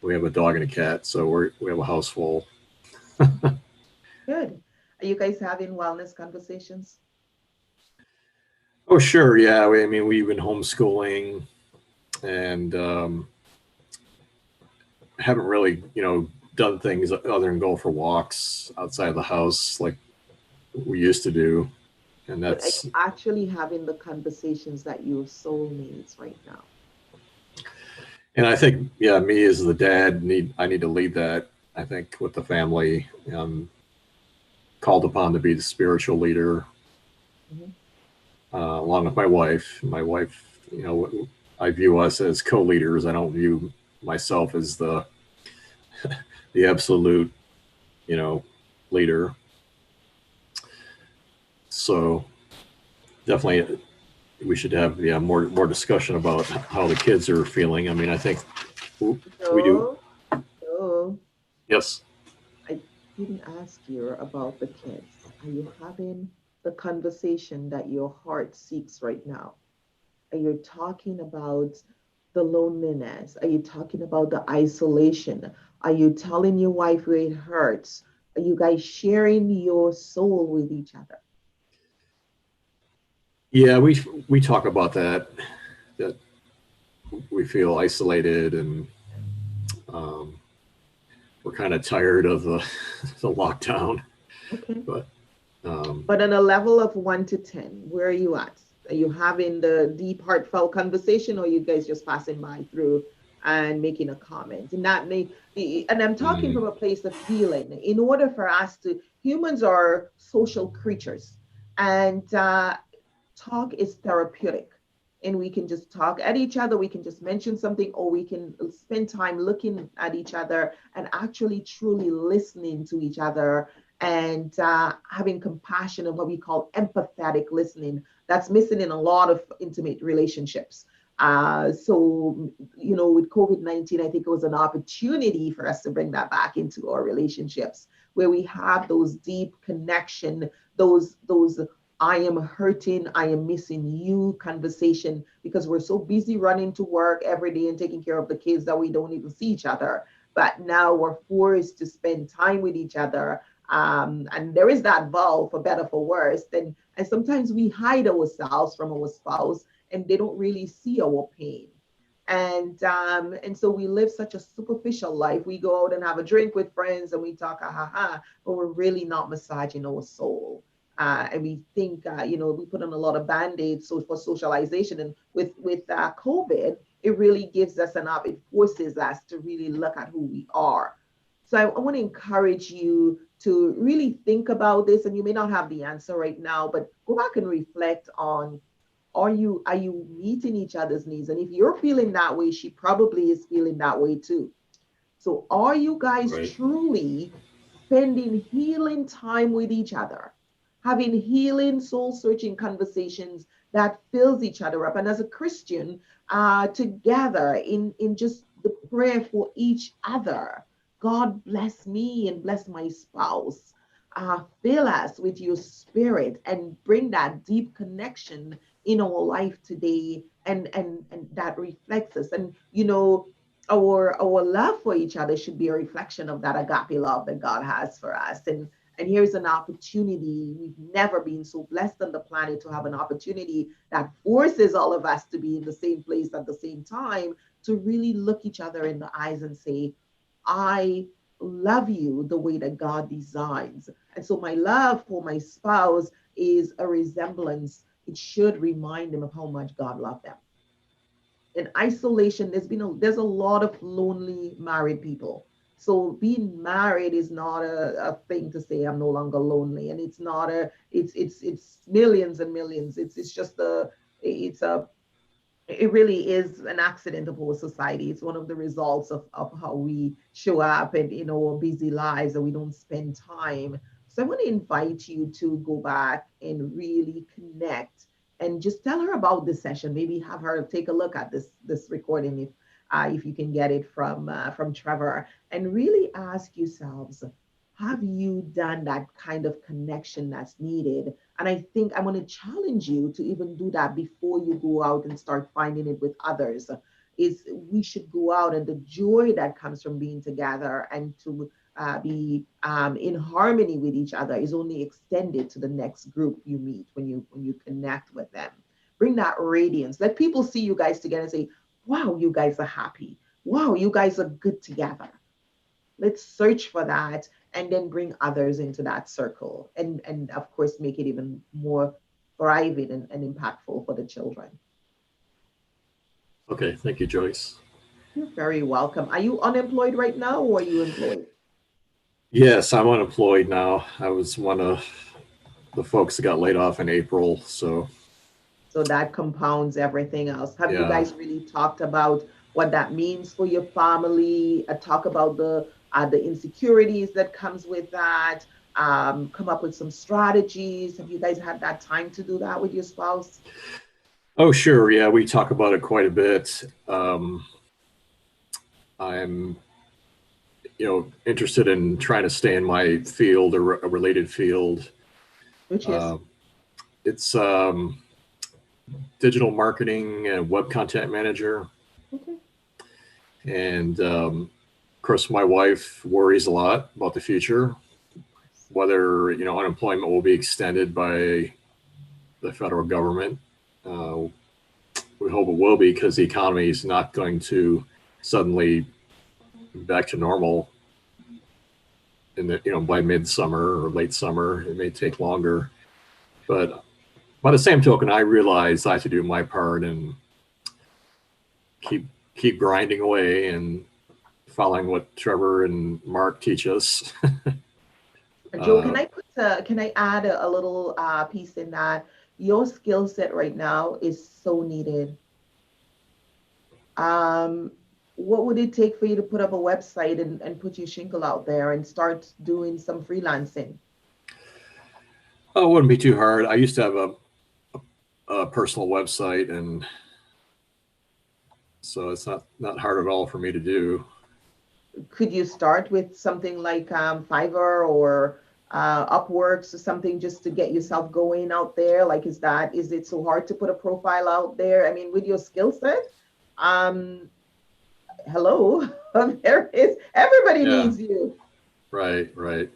Speaker 8: we have a dog and a cat. So we have a house full.
Speaker 2: Good. Are you guys having wellness conversations?
Speaker 8: Oh, sure. Yeah. We've been homeschooling, and haven't really, done things other than go for walks outside the house like we used to do. And
Speaker 2: But are
Speaker 8: that's,
Speaker 2: you actually having the conversations that your soul needs right now?
Speaker 8: and I think, me as the dad I need to lead that, I think, with the family. Called upon to be the spiritual leader, along with my wife. My wife, I view us as co-leaders. I don't view myself as the absolute, leader. So definitely we should have more discussion about how the kids are feeling. I think we do.
Speaker 2: So
Speaker 8: Yes.
Speaker 2: I didn't ask you about the kids. Are you having the conversation that your heart seeks right now? Are you talking about the loneliness? Are you talking about the isolation? Are you telling your wife where it hurts? Are you guys sharing your soul with each other?
Speaker 8: Yeah, we talk about that we feel isolated, and we're kind of tired of the lockdown.
Speaker 2: Okay.
Speaker 8: But
Speaker 2: But on a level of 1 to 10, where are you at? Are you having the deep, heartfelt conversation, or are you guys just passing by through and making a comment? And I'm talking from a place of healing. In order for us humans are social creatures, and talk is therapeutic. And we can just talk at each other, we can just mention something, or we can spend time looking at each other and actually truly listening to each other, and having compassion and what we call empathetic listening. That's missing in a lot of intimate relationships. So, with COVID-19, I think it was an opportunity for us to bring that back into our relationships, where we have those deep connection, those I am hurting, I am missing you conversation, because we're so busy running to work every day and taking care of the kids that we don't even see each other. But now we're forced to spend time with each other. And there is that vow, for better, for worse. And sometimes we hide ourselves from our spouse, and they don't really see our pain. And so we live such a superficial life. We go out and have a drink with friends and we talk, but we're really not massaging our soul. And we think, we put on a lot of band-aids for socialization. And with COVID, it really gives us it forces us to really look at who we are. So I want to encourage you to really think about this. And you may not have the answer right now, but go back and reflect on, are you meeting each other's needs? And if you're feeling that way, she probably is feeling that way too. So are you guys truly spending healing time with each other? Having healing, soul-searching conversations that fills each other up. And as a Christian, together in just the prayer for each other, God bless me and bless my spouse. Fill us with your spirit and bring that deep connection in our life today, and that reflects us. And our love for each other should be a reflection of that agape love that God has for us. And here's an opportunity. We've never been so blessed on the planet to have an opportunity that forces all of us to be in the same place at the same time, to really look each other in the eyes and say, I love you the way that God designs. And so my love for my spouse is a resemblance. It should remind them of how much God loved them. In isolation, there's a lot of lonely married people. So being married is not a thing to say I'm no longer lonely. And it's not it's millions and millions. It's just it really is an accident of our society. It's one of the results of how we show up and in our busy lives, and we don't spend time. So I want to invite you to go back and really connect and just tell her about this session. Maybe have her take a look at this recording if you can get it from Trevor, and really ask yourselves, have you done that kind of connection that's needed? And I think I'm going to challenge you to even do that before you go out and start finding it with others. Is we should go out, and the joy that comes from being together and to be in harmony with each other is only extended to the next group you meet when you connect with them. Bring that radiance. Let people see you guys together and say, wow, you guys are happy. Wow, you guys are good together. Let's search for that and then bring others into that circle, and of course make it even more thriving and impactful for the children.
Speaker 8: Okay, thank you, Joyce.
Speaker 2: You're very welcome. Are you unemployed right now, or are you employed?
Speaker 8: Yes, I'm unemployed now. I was one of the folks that got laid off in April, so
Speaker 2: that compounds everything else. Have you
Speaker 8: Yeah.
Speaker 2: guys really talked about what that means for your family? Talk about the insecurities that comes with that. Come up with some strategies. Have you guys had that time to do that with your spouse?
Speaker 8: Oh, sure. Yeah, we talk about it quite a bit. I'm, interested in trying to stay in my field or a related field.
Speaker 2: Which is
Speaker 8: It's digital marketing and web content manager.
Speaker 2: okay.
Speaker 8: And of course, my wife worries a lot about the future, whether, unemployment will be extended by the federal government. We hope it will be, because the economy is not going to suddenly back to normal in the, by midsummer or late summer. It may take longer, but by the same token, I realize I have to do my part and keep grinding away and following what Trevor and Mark teach us.
Speaker 2: Joe, can I add a little piece in that? Your skill set right now is so needed. What would it take for you to put up a website and put your shingle out there and start doing some freelancing?
Speaker 8: Oh, it wouldn't be too hard. I used to have a personal website, and so it's not hard at all for me to do.
Speaker 2: Could you start with something like Fiverr or Upworks or something, just to get yourself going out there? Like, is it so hard to put a profile out there? I mean, with your skill set, hello, everybody needs you.
Speaker 8: Right.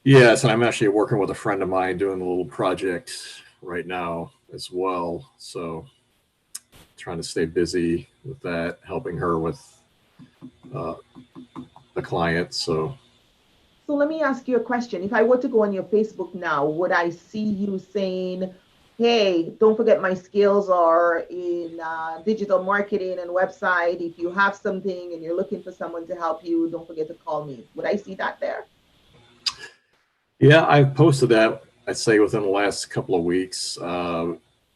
Speaker 8: Yes, and I'm actually working with a friend of mine doing a little project right now as well. So trying to stay busy with that, helping her with the client. So
Speaker 2: let me ask you a question. If I were to go on your Facebook now, would I see you saying, hey, don't forget my skills are in digital marketing and website. If you have something and you're looking for someone to help you, don't forget to call me. Would I see that there?
Speaker 8: Yeah, I've posted that, I'd say, within the last couple of weeks.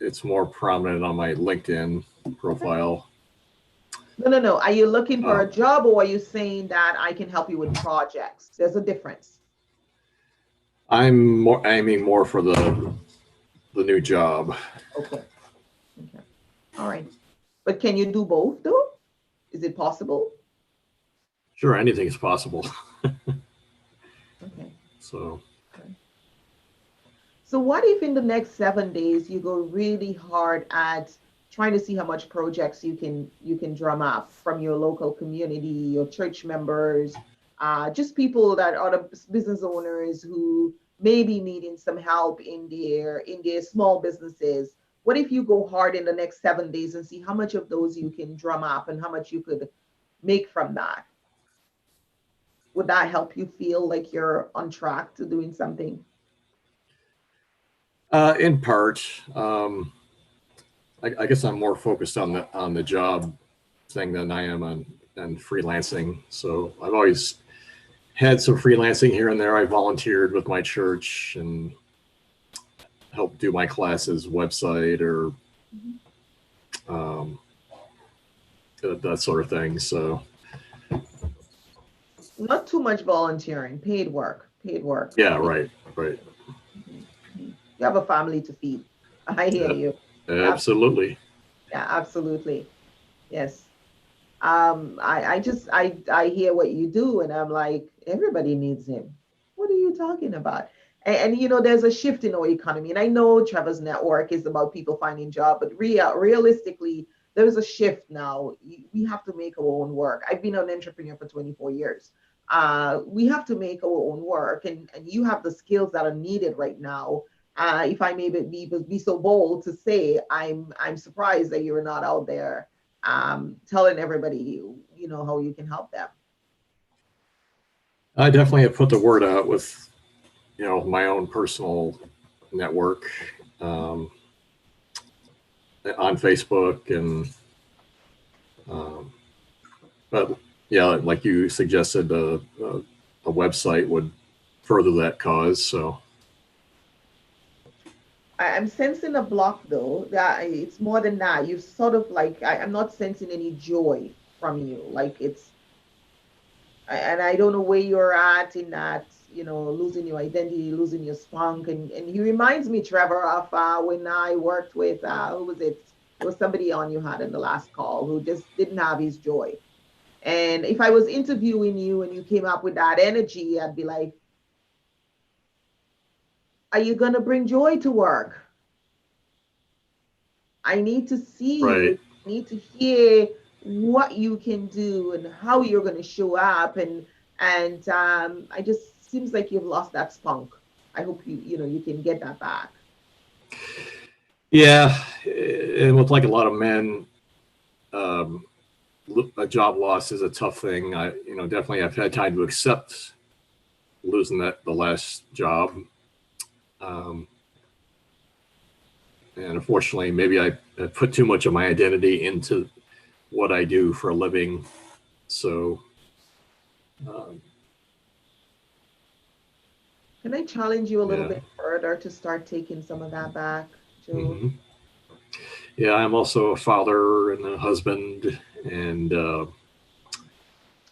Speaker 8: It's more prominent on my LinkedIn profile.
Speaker 2: No. Are you looking for a job, or are you saying that I can help you with projects? There's a difference.
Speaker 8: I'm aiming more for the new job.
Speaker 2: Okay. All right. But can you do both though? Is it possible?
Speaker 8: Sure, anything is possible.
Speaker 2: Okay.
Speaker 8: So
Speaker 2: what if in the next 7 days you go really hard at trying to see how much projects you can drum up from your local community, your church members, just people that are the business owners who may be needing some help in their small businesses. what if you go hard in the next 7 days and see how much of those you can drum up and how much you could make from that? Would that help you feel like you're on track to doing something?
Speaker 8: In part, I guess I'm more focused on the job thing than I am on freelancing. So I've always had some freelancing here and there. I volunteered with my church and helped do my classes website or that sort of thing. So
Speaker 2: Not too much volunteering, paid work, paid work.
Speaker 8: yeah, right.
Speaker 2: You have a family to feed. I hear you.
Speaker 8: Absolutely.
Speaker 2: Yeah, absolutely. Yes. I hear what you do, and I'm like, everybody needs him. What are you talking about? And you know, there's a shift in our economy, and I know Trevor's network is about people finding job, but realistically, there's a shift now. We have to make our own work. I've been an entrepreneur for 24 years. We have to make our own work, and you have the skills that are needed right now. If I may be so bold to say, I'm surprised that you're not out there telling everybody you know how you can help them.
Speaker 8: I definitely have put the word out with, my own personal network on Facebook and, but yeah, like you suggested, a website would further that cause. So
Speaker 2: I'm sensing a block though, that it's more than that. You sort of like, I'm not sensing any joy from you. Like and I don't know where you're at in that, losing your identity, losing your spunk. And he reminds me, Trevor, of when I worked with, who was it? There was somebody on you had in the last call who just didn't have his joy. And if I was interviewing you and you came up with that energy, I'd be like, are you going to bring joy to work? I need to see
Speaker 8: right.
Speaker 2: you. I need to hear what you can do and how you're going to show up. And I just seems like you've lost that spunk. I hope you can get that back.
Speaker 8: Yeah, and with like a lot of men, a job loss is a tough thing. I definitely have had time to accept losing the last job. And unfortunately, maybe I put too much of my identity into what I do for a living. So,
Speaker 2: can I challenge you a little bit further to start taking some of that back, Joe?
Speaker 8: Mm-hmm. Yeah, I'm also a father and a husband and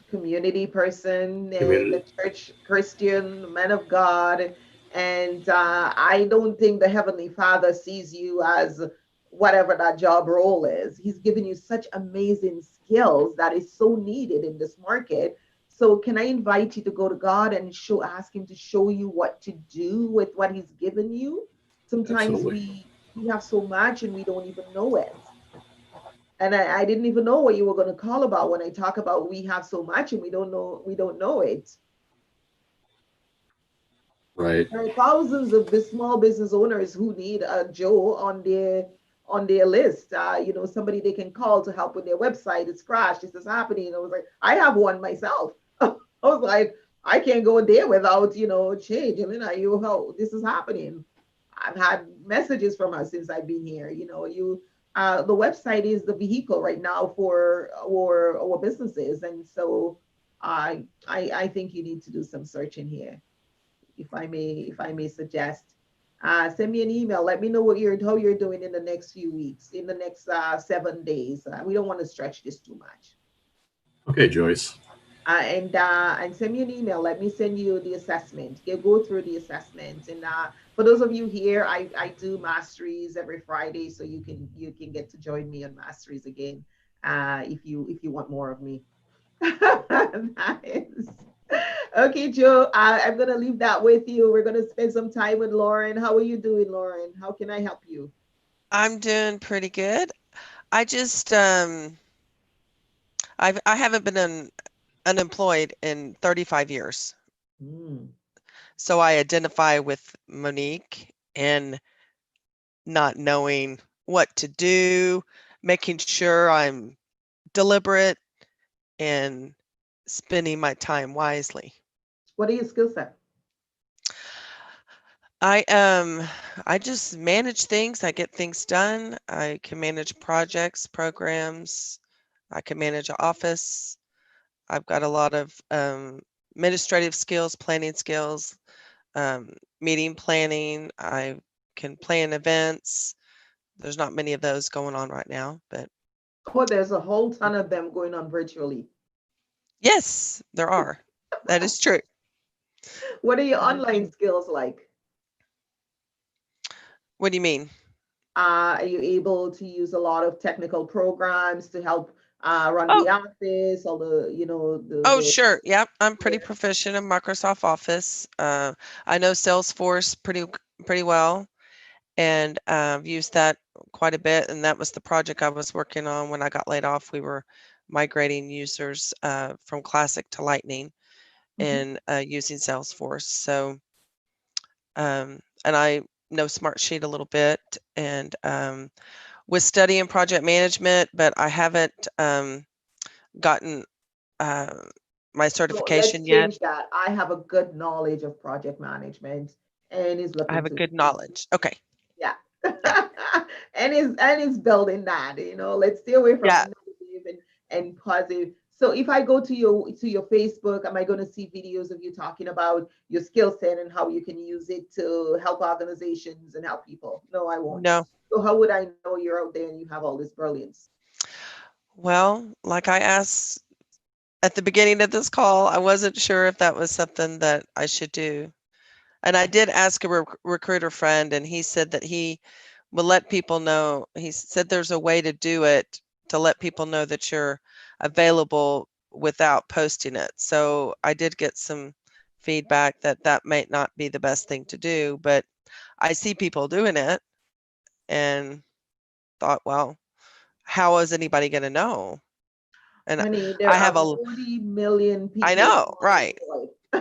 Speaker 2: community person, and the church Christian, man of God. And I don't think the Heavenly Father sees you as whatever that job role is. He's given you such amazing skills that is so needed in this market. So can I invite you to go to God and ask him to show you what to do with what he's given you? Sometimes we have so much and we don't even know it. And I didn't even know what you were going to call about when I talk about we have so much and we don't know it.
Speaker 8: right.
Speaker 2: There are thousands of small business owners who need a Joe on their list. Somebody they can call to help with their website. It's crashed. This is happening. I was like, I have one myself. I was like, I can't go there without change. I mean, how this is happening. I've had messages from her since I've been here. The website is the vehicle right now for our businesses, and so I think you need to do some searching here. If I may suggest, send me an email. Let me know how you're doing in the next few weeks, in the next 7 days. We don't want to stretch this too much.
Speaker 8: Okay, Joyce.
Speaker 2: And send me an email. Let me send you the assessment. Go through the assessment. And for those of you here, I do masteries every Friday, so you can get to join me on masteries again if you want more of me. Nice. Okay, Joe, I'm gonna leave that with you. We're gonna spend some time with Lauren. How are you doing, Lauren? How can I help you?
Speaker 6: I'm doing pretty good. I just I haven't been unemployed in 35 years. So I identify with Monique and not knowing what to do, making sure I'm deliberate and spending my time wisely.
Speaker 2: What are your skill set?
Speaker 6: I just manage things. I get things done. I can manage projects, programs. I can manage an office. I've got a lot of administrative skills, planning skills, meeting planning. I can plan events. There's not many of those going on right now, but
Speaker 2: Oh, there's a whole ton of them going on virtually.
Speaker 6: yes, there are. That is true.
Speaker 2: What are your online skills like?
Speaker 6: What do you mean?
Speaker 2: Are you able to use a lot of technical programs to help run
Speaker 6: Oh.
Speaker 2: the office, all the, you know,
Speaker 6: Oh, sure. Yep. I'm pretty proficient in Microsoft Office. I know Salesforce pretty well, and I've used that quite a bit. And that was the project I was working on when I got laid off. We were migrating users from Classic to Lightning and using Salesforce. So, and I know Smartsheet a little bit, and with study and project management, but I haven't gotten my certification
Speaker 2: let's
Speaker 6: yet.
Speaker 2: change that. I have a good knowledge of project management and is looking
Speaker 6: I have a
Speaker 2: to
Speaker 6: good knowledge. Okay.
Speaker 2: yeah. and is building that, you know, let's stay away from
Speaker 6: Yeah.
Speaker 2: negative and positive. So if I go to your Facebook, am I going to see videos of you talking about your skill set and how you can use it to help organizations and help people? No, I won't.
Speaker 6: No.
Speaker 2: So how would I know you're out there and you have all this brilliance?
Speaker 6: Well, like I asked at the beginning of this call, I wasn't sure if that was something that I should do. And I did ask a recruiter friend, and he said that he will let people know. He said there's a way to do it to let people know that you're available without posting it. So I did get some feedback that that might not be the best thing to do, but I see people doing it and thought, well, how is anybody going to know? And
Speaker 2: Honey, there
Speaker 6: I have
Speaker 2: are
Speaker 6: a,
Speaker 2: 40 million people.
Speaker 6: I know, right.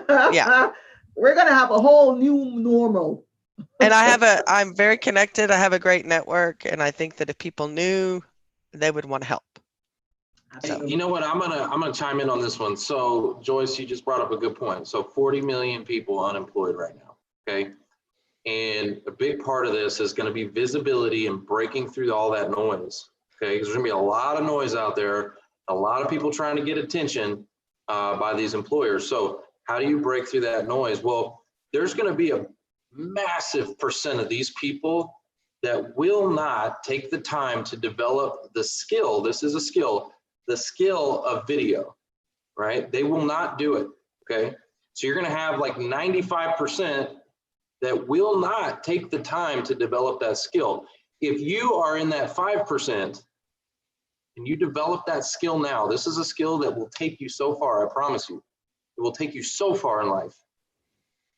Speaker 6: Yeah.
Speaker 2: We're going to have a whole new normal.
Speaker 6: And I'm very connected. I have a great network. And I think that if people knew, they would want to help.
Speaker 5: Hey, you know what? I'm gonna chime in on this one. So Joyce, you just brought up a good point. So 40 million people unemployed right now. Okay. And a big part of this is going to be visibility and breaking through all that noise. Okay. Because there's gonna be a lot of noise out there, a lot of people trying to get attention by these employers. So how do you break through that noise? Well, there's going to be a massive percent of these people that will not take the time to develop the skill. This is a skill, the skill of video, right? They will not do it, okay? So you're gonna have like 95% that will not take the time to develop that skill. If you are in that 5% and you develop that skill now, this is a skill that will take you so far, I promise you. It will take you so far in life.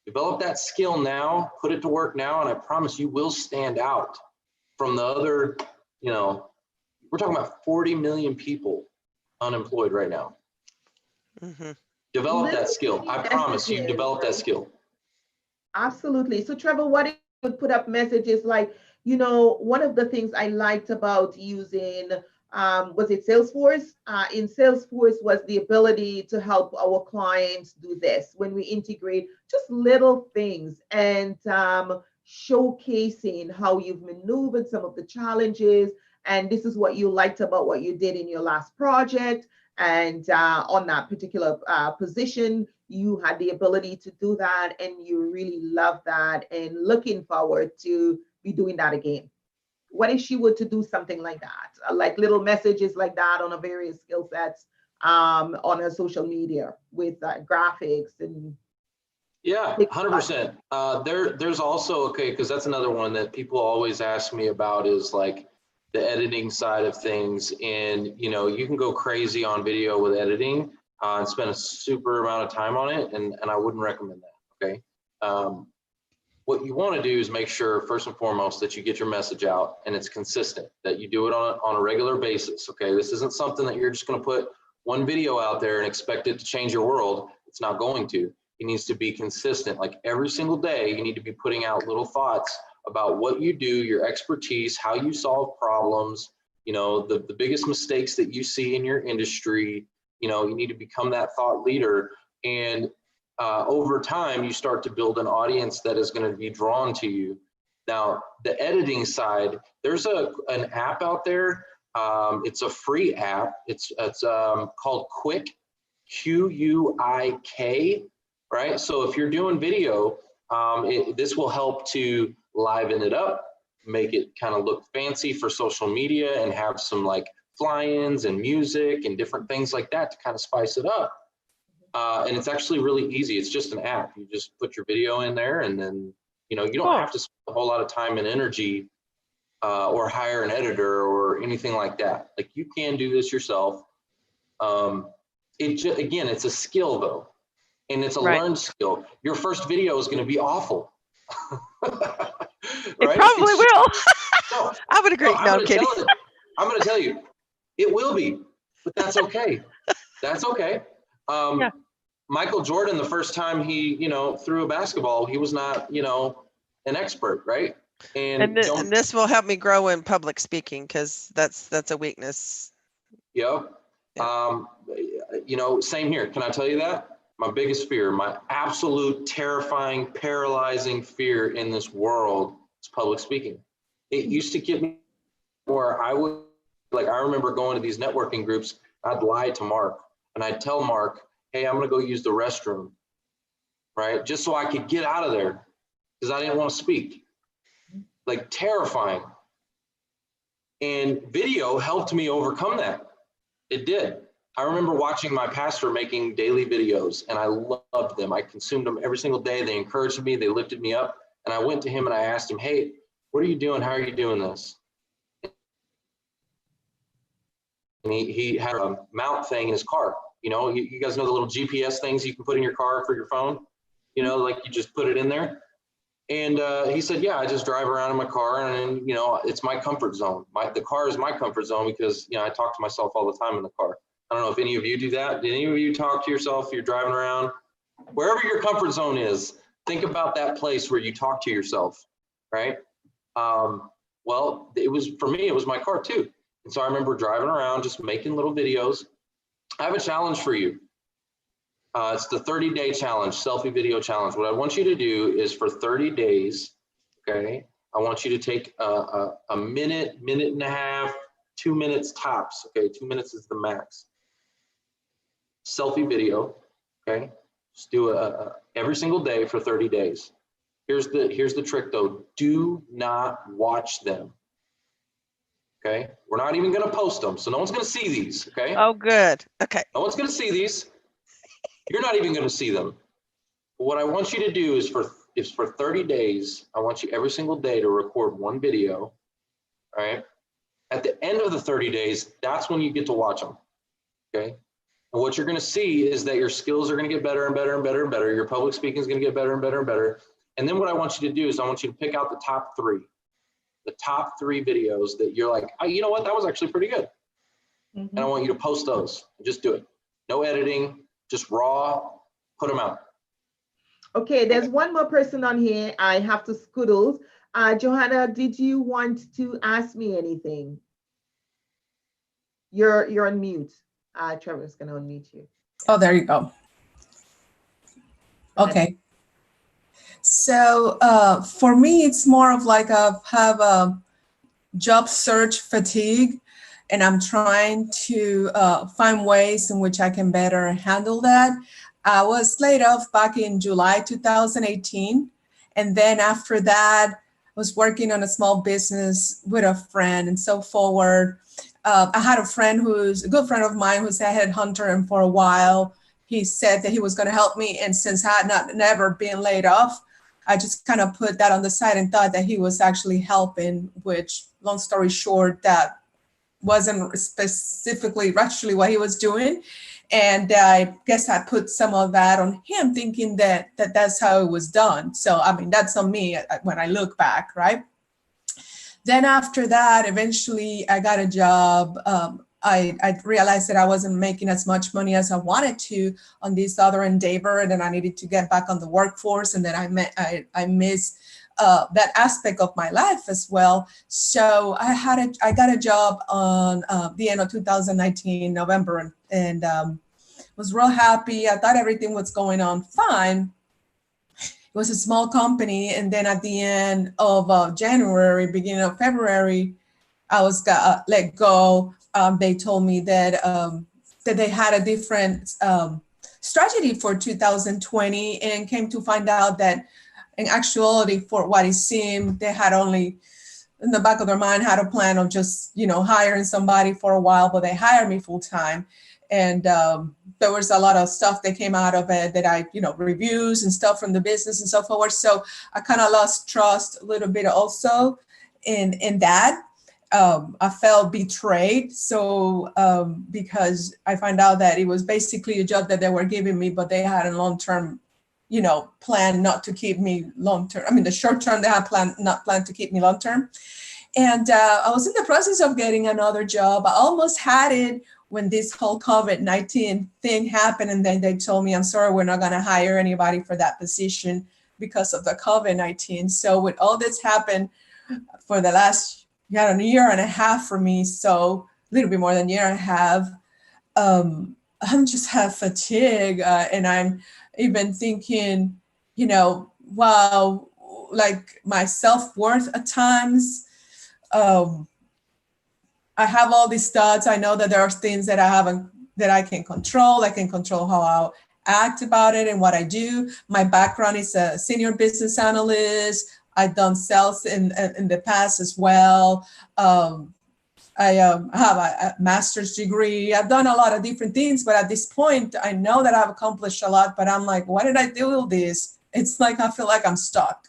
Speaker 5: Develop that skill now, put it to work now, and I promise you will stand out from the other, you know, we're talking about 40 million people unemployed right now. Develop that skill. I promise you, develop that skill.
Speaker 2: Absolutely. So Trevor, what if you would put up messages like, you know, one of the things I liked about using, was it Salesforce? In Salesforce was the ability to help our clients do this when we integrate just little things and showcasing how you've maneuvered some of the challenges. And this is what you liked about what you did in your last project. And on that particular position, you had the ability to do that and you really love that and looking forward to be doing that again. What if she were to do something like that, like little messages like that on a various skill sets on her social media with graphics and
Speaker 5: yeah, 100%. There's also, okay, because that's another one that people always ask me about is like the editing side of things. And, you know, you can go crazy on video with editing and spend a super amount of time on it. And I wouldn't recommend that, okay? What you want to do is make sure, first and foremost, that you get your message out and it's consistent, that you do it on a regular basis, okay? This isn't something that you're just going to put one video out there and expect it to change your world. It's not going to. It needs to be consistent. Like every single day, you need to be putting out little thoughts about what you do, your expertise, how you solve problems, you know, the biggest mistakes that you see in your industry. You know, you need to become that thought leader. And over time, you start to build an audience that is going to be drawn to you. Now, the editing side, there's an app out there. It's a free app. It's called Quick, Q-U-I-K, right? So if you're doing video, this will help to liven it up, make it kind of look fancy for social media, and have some like fly-ins and music and different things like that to kind of spice it up. And it's actually really easy. It's just an app. You just put your video in there, and then, you know, you don't have to spend a whole lot of time and energy or hire an editor or anything like that. Like, you can do this yourself. Again, it's a skill though, and it's a learned skill. Your first video is going to be awful.
Speaker 6: It probably will.
Speaker 5: No,
Speaker 6: I would agree. No, I'm kidding.
Speaker 5: I'm going to tell you, it will be, but that's okay. That's okay.
Speaker 6: Yeah.
Speaker 5: Michael Jordan, the first time he, you know, threw a basketball, he was not, you know, an expert, right?
Speaker 6: And this will help me grow in public speaking, because that's a weakness.
Speaker 5: Yep.
Speaker 6: Yeah.
Speaker 5: You know, same here. Can I tell you that? My biggest fear, my absolute terrifying, paralyzing fear in this world is public speaking. It used to get me where I would, like, I remember going to these networking groups, I'd lie to Mark, and I'd tell Mark, hey, I'm gonna go use the restroom, right? Just so I could get out of there, because I didn't want to speak. Like, terrifying. And video helped me overcome that. It did. I remember watching my pastor making daily videos, and I loved them. I consumed them every single day. They encouraged me, they lifted me up. And I went to him and I asked him, hey, what are you doing? How are you doing this? And he had a mount thing in his car. You know, you guys know the little GPS things you can put in your car for your phone? You know, like, you just put it in there. And he said, yeah, I just drive around in my car, and, you know, it's my comfort zone. The car is my comfort zone, because, you know, I talk to myself all the time in the car. I don't know if any of you do that. Did any of you talk to yourself? You're driving around, wherever your comfort zone is, think about that place where you talk to yourself, right? Well, it was, for me, it was my car too. And so I remember driving around, just making little videos. I have a challenge for you. It's the 30-day challenge, selfie video challenge. What I want you to do is, for 30 days, okay, I want you to take a minute, minute and a half, 2 minutes tops, okay? 2 minutes is the max. Selfie video, okay? Just do every single day for 30 days. Here's the trick though. Do not watch them, okay? We're not even gonna post them, so no one's gonna see these, okay?
Speaker 6: Oh, good. Okay.
Speaker 5: No one's gonna see these. You're not even gonna see them. But what I want you to do is for 30 days, I want you every single day to record one video, all right? At the end of the 30 days, that's when you get to watch them, okay? And what you're gonna see is that your skills are gonna get better and better and better and better. Your public speaking is gonna get better and better and better. And then what I want you to do is I want you to pick out the top three videos that you're like, oh, you know what, that was actually pretty good.
Speaker 2: Mhm.
Speaker 5: And I want you to post those. Just do it. No editing, just raw, put them out.
Speaker 2: Okay, there's one more person on here. I have to scoodle. Johanna, did you want to ask me anything? You're on mute. Trevor's gonna unmute you.
Speaker 9: Oh, there you go. Okay. So for me, it's more of like I have a job search fatigue, and I'm trying to find ways in which I can better handle that. I was laid off back in July 2018. And then after that, I was working on a small business with a friend and so forward. I had a friend who's a good friend of mine who's a headhunter, and for a while, he said that he was going to help me. And since I had never been laid off, I just kind of put that on the side and thought that he was actually helping, which, long story short, that wasn't specifically actually what he was doing. And I guess I put some of that on him, thinking that that's how it was done. So, I mean, that's on me when I look back, right? Then after that, eventually I got a job. I realized that I wasn't making as much money as I wanted to on this other endeavor, and then I needed to get back on the workforce. And then I missed that aspect of my life as well. So I got a job on the end of 2019, November, and was real happy. I thought everything was going on fine. It was a small company, and then at the end of January, beginning of February, I was let go. They told me that that they had a different strategy for 2020, and came to find out that in actuality, for what it seemed, they had only in the back of their mind had a plan of just, hiring somebody for a while, but they hired me full time. And there was a lot of stuff that came out of it that I, reviews and stuff from the business and so forth. So I kind of lost trust a little bit also in that. I felt betrayed. So because I found out that it was basically a job that they were giving me, but they had a long-term, plan not to keep me long-term. I mean, the short-term, they had not planned to keep me long-term. And I was in the process of getting another job. I almost had it when this whole COVID-19 thing happened. And then they told me, I'm sorry, we're not going to hire anybody for that position because of the COVID-19. So with all this happened for the last a year and a half for me, so a little bit more than a year and a half, I'm just have fatigue. And I'm even thinking, wow, like my self-worth at times, I have all these thoughts. I know that there are things that I can control. I can control how I act about it and what I do. My background is a senior business analyst. I've done sales in the past as well. I have a master's degree. I've done a lot of different things, but at this point, I know that I've accomplished a lot, but I'm like, why did I do this? It's like, I feel like I'm stuck.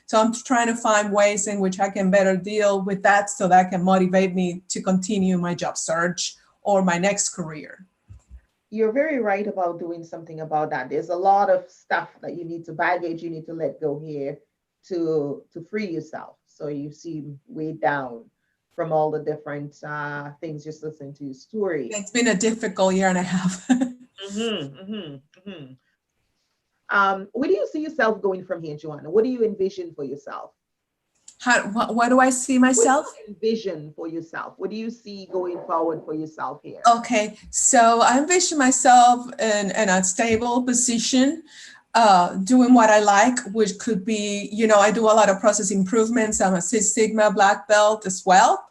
Speaker 9: So I'm trying to find ways in which I can better deal with that so that can motivate me to continue my job search or my next career.
Speaker 2: You're very right about doing something about that. There's a lot of stuff that you need to baggage, you need to let go here to free yourself. So you seem weighed down from all the different things just listening to your story.
Speaker 9: It's been a difficult year and a half.
Speaker 2: Where do you see yourself going from here, Joanna? What do you envision for yourself?
Speaker 9: What do I see myself?
Speaker 2: What do you envision for yourself? What do you see going forward for yourself here?
Speaker 9: Okay, so I envision myself in a stable position, doing what I like, which could be, I do a lot of process improvements. I'm a Six Sigma black belt as well.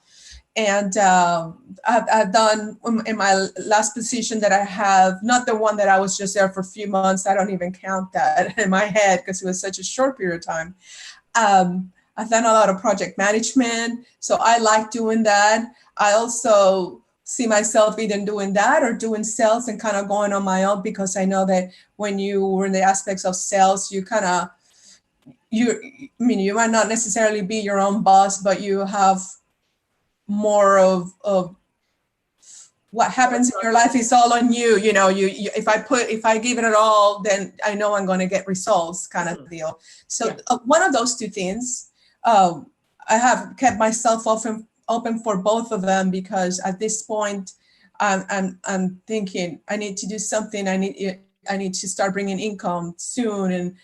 Speaker 9: And I've done in my last position that I have, not the one that I was just there for a few months. I don't even count that in my head because it was such a short period of time. I've done a lot of project management. So I like doing that. I also see myself either doing that or doing sales and kind of going on my own, because I know that when you were in the aspects of sales, you might not necessarily be your own boss, but you have more of what happens in your life is all on you. If I give it all, then I know I'm going to get results, kind of deal. So one of those two things, I have kept myself open for both of them, because at this point, I'm thinking I need to do something. I need to start bringing income soon, and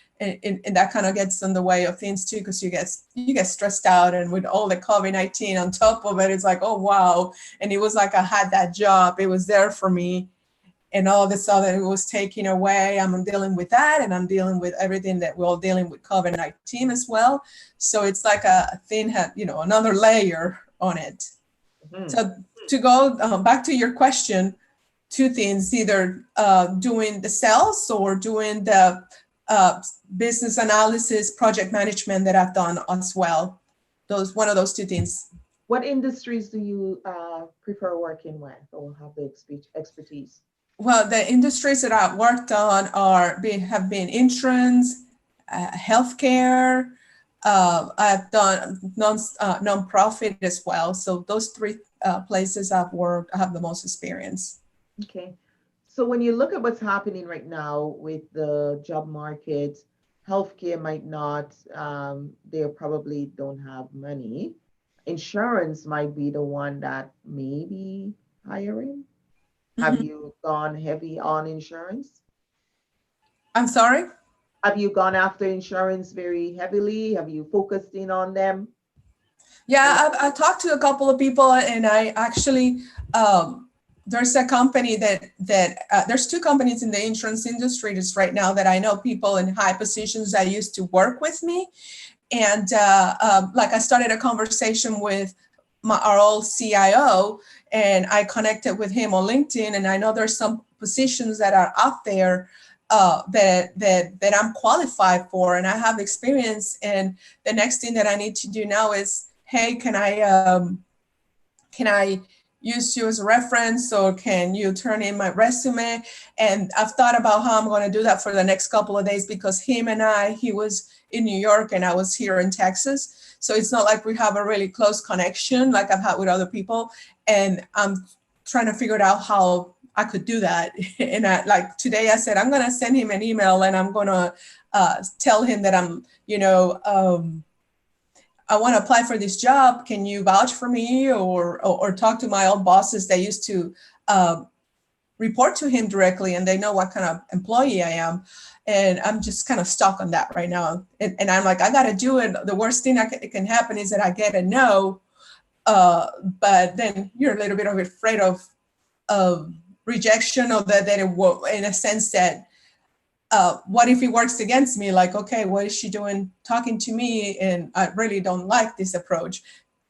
Speaker 9: that kind of gets in the way of things too, because you get stressed out, and with all the COVID-19 on top of it, it's like, oh wow. And it was like I had that job, it was there for me, and all of a sudden it was taken away. I'm dealing with that, and I'm dealing with everything that we're all dealing with COVID-19 as well. So it's like a thing had, another layer on it. So to go back to your question, two things, either doing the sales or doing the business analysis, project management that I've done as well. One of those two things.
Speaker 2: What industries do you prefer working with or have the expertise?
Speaker 9: Well, the industries that I've worked on have been insurance, healthcare. I've done non-profit as well. So those three places I've worked, I have the most experience.
Speaker 2: Okay. So when you look at what's happening right now with the job market, healthcare might not, they probably don't have money. Insurance might be the one that may be hiring. Have you gone heavy on insurance?
Speaker 9: I'm sorry?
Speaker 2: Have you gone after insurance very heavily? Have you focused in on them?
Speaker 9: Yeah, I talked to a couple of people, and I actually there's a company that there's two companies in the insurance industry just right now that I know people in high positions that used to work with me, and like I started a conversation with our old CIO, and I connected with him on LinkedIn, and I know there's some positions that are out there that I'm qualified for, and I have experience. And the next thing that I need to do now is, hey, can I use you as a reference, or can you turn in my resume? And I've thought about how I'm going to do that for the next couple of days, because he was in New York and I was here in Texas. So it's not like we have a really close connection like I've had with other people. And I'm trying to figure out how I could do that. And like today I said, I'm going to send him an email, and I'm going to tell him that I'm, I want to apply for this job. Can you vouch for me, or talk to my old bosses that used to report to him directly, and they know what kind of employee I am. And I'm just kind of stuck on that right now. And I'm like, I got to do it. The worst thing that can happen is that I get a no, but then you're a little bit afraid of rejection, or that it will, in a sense that, what if he works against me? Like, okay, what is she doing talking to me? And I really don't like this approach.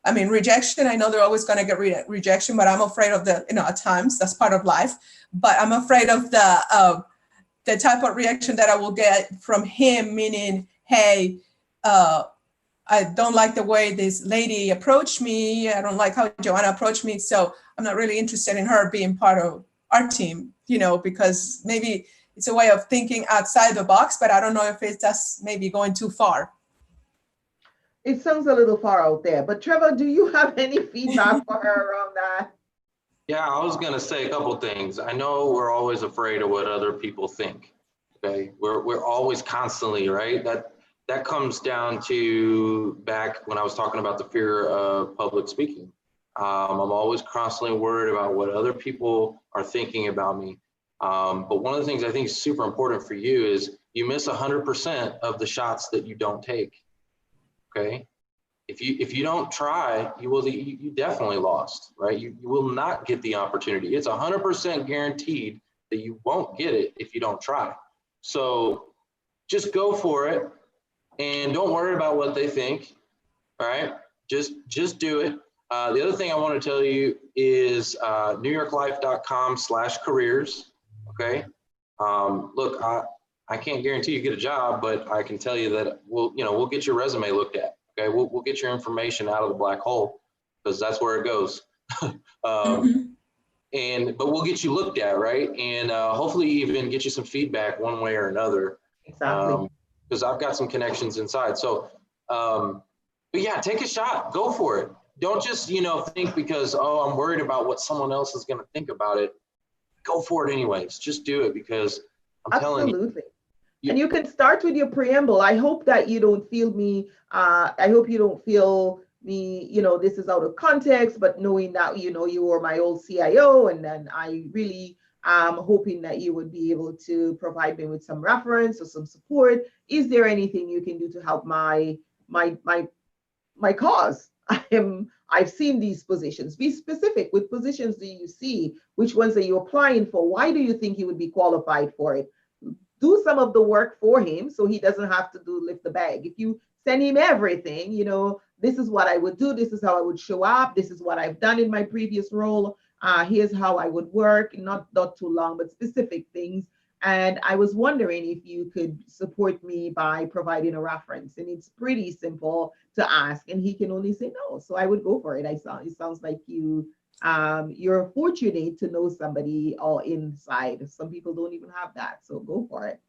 Speaker 9: I mean, rejection, I know they're always going to get rejection, but I'm afraid of at times that's part of life, but I'm afraid of the type of reaction that I will get from him, meaning, hey, I don't like the way this lady approached me. I don't like how Joanna approached me. So I'm not really interested in her being part of our team, because maybe it's a way of thinking outside the box, but I don't know if it's just maybe going too far.
Speaker 2: It sounds a little far out there, but Trevor, do you have any feedback for her around that?
Speaker 5: Yeah, I was going to say a couple things. I know we're always afraid of what other people think. Okay, we're always constantly, right? That comes down to back when I was talking about the fear of public speaking. I'm always constantly worried about what other people are thinking about me. But one of the things I think is super important for you is you miss 100% of the shots that you don't take. Okay. If you don't try, you definitely lost, right? You will not get the opportunity. It's 100% guaranteed that you won't get it if you don't try. So just go for it, and don't worry about what they think. All right, just do it. The other thing I want to tell you is newyorklife.com/careers. Okay. Look, I can't guarantee you get a job, but I can tell you that we'll get your resume looked at. Okay, we'll get your information out of the black hole, because that's where it goes. But we'll get you looked at, right? And hopefully even get you some feedback one way or another.
Speaker 2: Exactly.
Speaker 5: Because I've got some connections inside. So, but yeah, take a shot. Go for it. Don't just think because I'm worried about what someone else is going to think about it. Go for it anyways. Just do it, because I'm telling you.
Speaker 2: Absolutely. And you can start with your preamble. I hope that you don't feel me. I hope you don't feel me, this is out of context, but knowing that, you were my old CIO, and then I really am hoping that you would be able to provide me with some reference or some support. Is there anything you can do to help my cause? I've seen these positions. Be specific. Which positions do you see? Which ones are you applying for? Why do you think he would be qualified for it? Do some of the work for him so he doesn't have to lift the bag. If you send him everything, this is what I would do. This is how I would show up. This is what I've done in my previous role. Here's how I would work. Not too long, but specific things. And I was wondering if you could support me by providing a reference. And it's pretty simple to ask, and he can only say no. So I would go for it. It sounds like you're fortunate to know somebody all inside. Some people don't even have that. So go for it.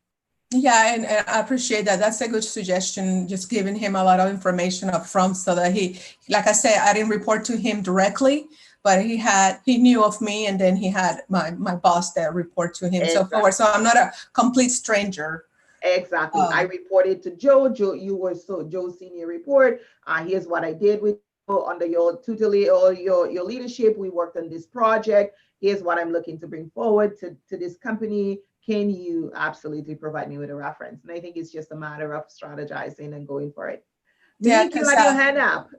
Speaker 9: Yeah, and I appreciate that. That's a good suggestion, just giving him a lot of information up front so that he, like I said, I didn't report to him directly, but he knew of me, and then he had my boss that report to him. Exactly. So forward. So I'm not a complete stranger.
Speaker 2: Exactly. I reported to Joe. You were Joe's senior report. Here's what I did with under your tutelage or your leadership. We worked on this project. Here's what I'm looking to bring forward to this company. can you absolutely provide me with a reference? And I think it's just a matter of strategizing and going for it.
Speaker 9: Yeah,
Speaker 2: Nick, you had your hand up.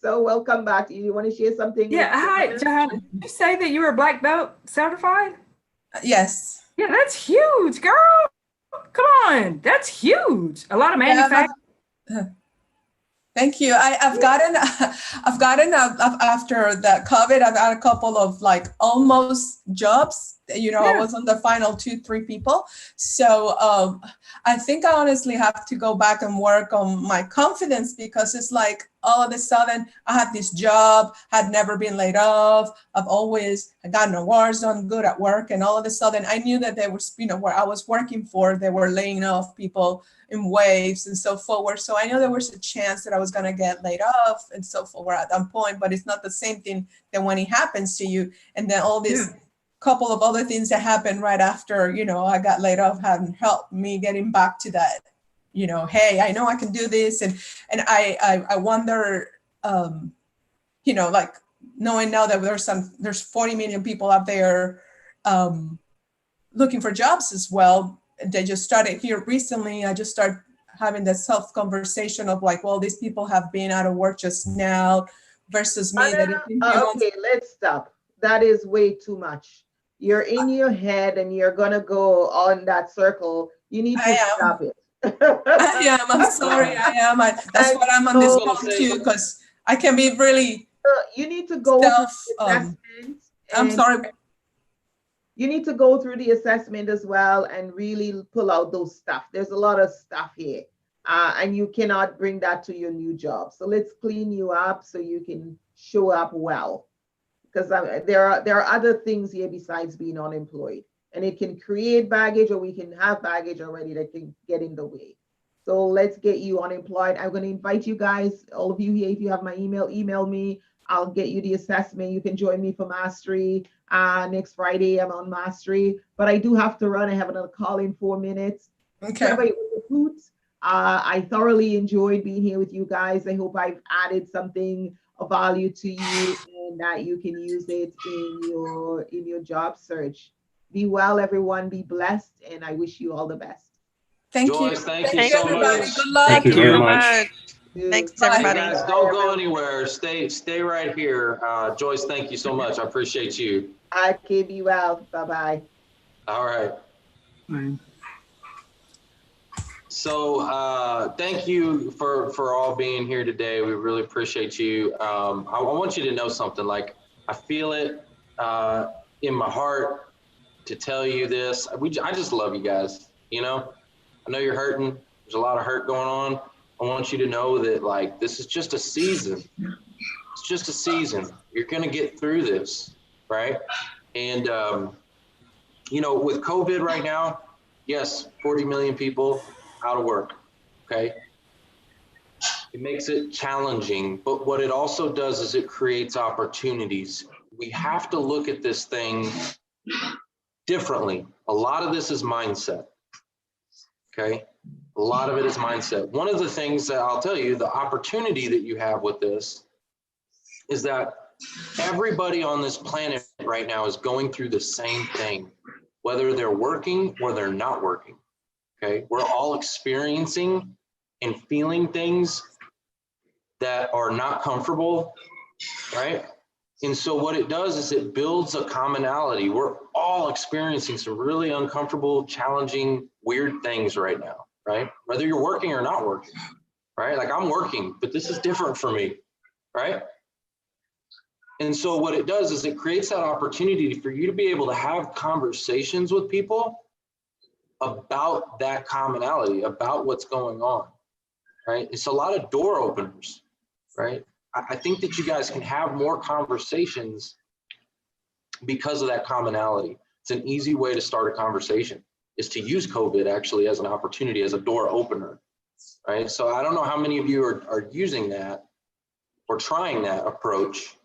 Speaker 2: So welcome back. You want to share something?
Speaker 4: Yeah, hi, Johanna. Did you say that you were black belt certified?
Speaker 9: Yes.
Speaker 4: Yeah, that's huge, girl. Come on, that's huge. A lot of manufacturers.
Speaker 9: Thank you. I've gotten after the COVID, I've got a couple of like almost jobs. You know, I was on the final 2-3 people. So I think I honestly have to go back and work on my confidence, because it's like all of a sudden I had this job, had never been laid off. I've always gotten awards, done good at work. And all of a sudden I knew that there was, you know, where I was working for, they were laying off people in waves and so forward. So I know there was a chance that I was going to get laid off and so forward at that point, but it's not the same thing than when it happens to you. And then all these couple of other things that happened right after, you know, I got laid off hadn't helped me getting back to that, you know, hey, I know I can do this. And I wonder, you know, like knowing now that there's 40 million people out there looking for jobs as well. They just started here recently. I just started having that self-conversation of like, well, these people have been out of work just now versus me.
Speaker 2: Okay, let's stop. That is way too much. You're in your head and you're gonna go on that circle. You need to stop it.
Speaker 9: I am. I'm sorry. I am. That's what I'm on this phone too, because I can be really.
Speaker 2: You need to go through the assessment.
Speaker 9: I'm sorry.
Speaker 2: You need to go through the assessment as well and really pull out those stuff. There's a lot of stuff here, and you cannot bring that to your new job. So let's clean you up so you can show up well. Because there are other things here besides being unemployed, and it can create baggage, or we can have baggage already that can get in the way. So let's get you unemployed. I'm going to invite you guys, all of you here, if you have my email me. I'll get you the assessment. You can join me for Mastery. Next Friday, I'm on Mastery, but I do have to run. I have another call in 4 minutes.
Speaker 9: Okay.
Speaker 2: I thoroughly enjoyed being here with you guys. I hope I've added something of value to you and that you can use it in your job search. Be well, everyone. Be blessed, and I wish you all the best.
Speaker 9: Thank
Speaker 5: Joyce,
Speaker 9: you.
Speaker 5: Thank you so
Speaker 9: everybody.
Speaker 5: much.
Speaker 9: Good luck.
Speaker 8: Thank you very much.
Speaker 6: Thanks,
Speaker 9: Bye.
Speaker 6: everybody.
Speaker 5: Guys, don't go anywhere. Stay right here. Joyce, thank you so much. I appreciate you.
Speaker 2: Okay, be well. Bye-bye.
Speaker 5: All right.
Speaker 1: Fine.
Speaker 5: So thank you for all being here today. We really appreciate you. I want you to know something. Like, I feel it in my heart to tell you this. I just love you guys. You know, I know you're hurting. There's a lot of hurt going on. I want you to know that, like, this is just a season. It's just a season. You're going to get through this, right? And, you know, with COVID right now, yes, 40 million people out of work, okay? It makes it challenging, but what it also does is it creates opportunities. We have to look at this thing differently. A lot of this is mindset, okay? A lot of it is mindset. One of the things that I'll tell you, the opportunity that you have with this is that everybody on this planet right now is going through the same thing, whether they're working or they're not working, okay? We're all experiencing and feeling things that are not comfortable, right? And so what it does is it builds a commonality. We're all experiencing some really uncomfortable, challenging, weird things right now, right? Whether you're working or not working, right? Like, I'm working, but this is different for me, right? And so what it does is it creates that opportunity for you to be able to have conversations with people about that commonality, about what's going on, right? It's a lot of door openers, right? I think that you guys can have more conversations because of that commonality. It's an easy way to start a conversation, is to use COVID actually as an opportunity, as a door opener, right? So I don't know how many of you are using that or trying that approach.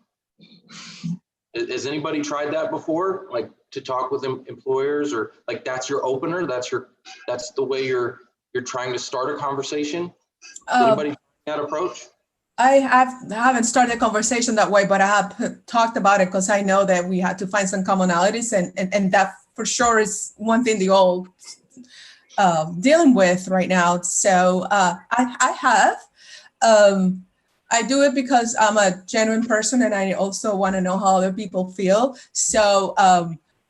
Speaker 5: Has anybody tried that before? Like, to talk with employers, or like that's your opener? That's the way you're trying to start a conversation? Anybody trying that approach?
Speaker 9: I haven't started a conversation that way, but I have talked about it because I know that we had to find some commonalities, and that for sure is one thing they all dealing with right now. So I have. I do it because I'm a genuine person and I also want to know how other people feel. So,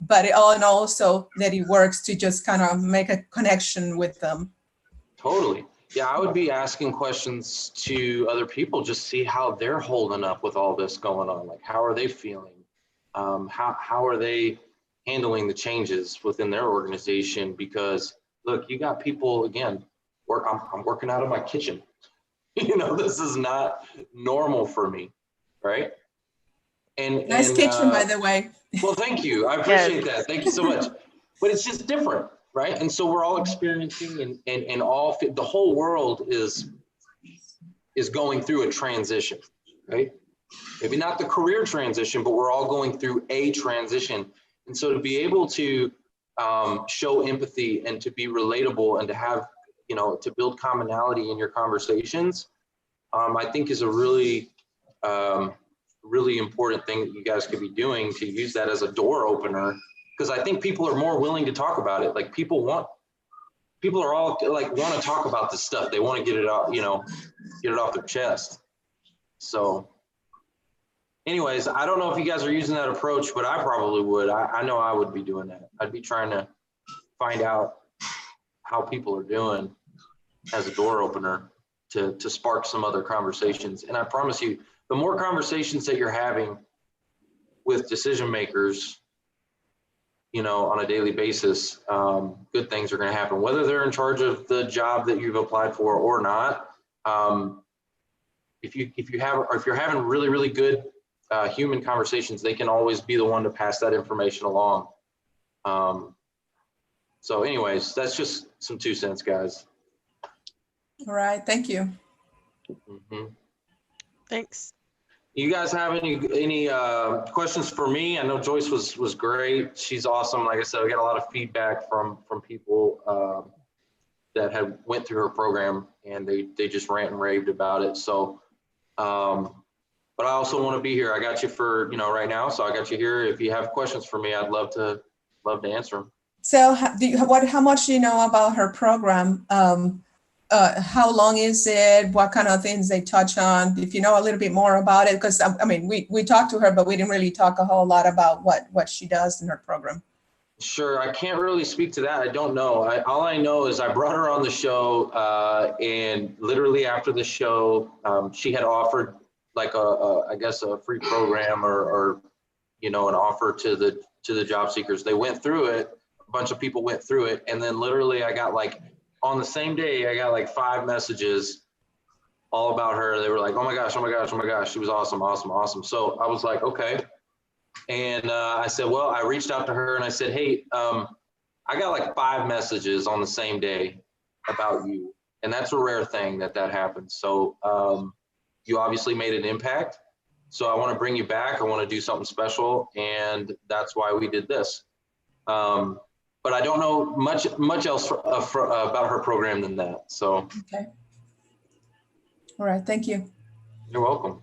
Speaker 9: but it all, and also that it works to just kind of make a connection with them.
Speaker 5: Totally. Yeah, I would be asking questions to other people, just see how they're holding up with all this going on. Like, how are they feeling? How are they handling the changes within their organization? Because look, you got people, again, I'm working out of my kitchen. You know, this is not normal for me, right?
Speaker 9: Nice kitchen, by the way.
Speaker 5: Well, thank you. I appreciate that. Thank you so much. But it's just different, right? And so we're all experiencing, and all the whole world is going through a transition, right? Maybe not the career transition, but we're all going through a transition. And so to be able to show empathy and to be relatable and to have, you know, to build commonality in your conversations, I think is a really, really important thing that you guys could be doing, to use that as a door opener. Because I think people are more willing to talk about it. Like people are all like want to talk about this stuff. They want to get it out, you know, get it off their chest. So anyways, I don't know if you guys are using that approach, but I probably would. I know I would be doing that. I'd be trying to find out how people are doing as a door opener to spark some other conversations. And I promise you, the more conversations that you're having with decision makers, you know, on a daily basis, good things are going to happen, whether they're in charge of the job that you've applied for or not. If you're having really, really good human conversations, they can always be the one to pass that information along. So anyways, that's just some 2 cents, guys.
Speaker 9: All right, thank you.
Speaker 5: Mm-hmm.
Speaker 6: Thanks.
Speaker 5: You guys have any questions for me? I know Joyce was great. She's awesome. Like I said, I got a lot of feedback from people that had went through her program, and they just rant and raved about it. So, but I also want to be here. I got you for, you know, right now. So I got you here. If you have questions for me, I'd love to answer them.
Speaker 9: So how much do you know about her program? How long is it? What kind of things they touch on? If you know a little bit more about it, because I mean, we talked to her, but we didn't really talk a whole lot about what she does in her program.
Speaker 5: Sure, I can't really speak to that. I don't know. All I know is I brought her on the show, and literally after the show, she had offered like I guess a free program or you know, an offer to the job seekers. They went through it. A bunch of people went through it, and then literally I got like, on the same day, I got like 5 messages all about her. They were like, oh my gosh, oh my gosh, oh my gosh. She was awesome, awesome, awesome. So I was like, okay. And I said, well, I reached out to her and I said, hey, I got like 5 messages on the same day about you. And that's a rare thing that happens. So you obviously made an impact. So I want to bring you back. I want to do something special. And that's why we did this. But I don't know much else about her program than that. So.
Speaker 9: Okay. All right. Thank you.
Speaker 5: You're welcome.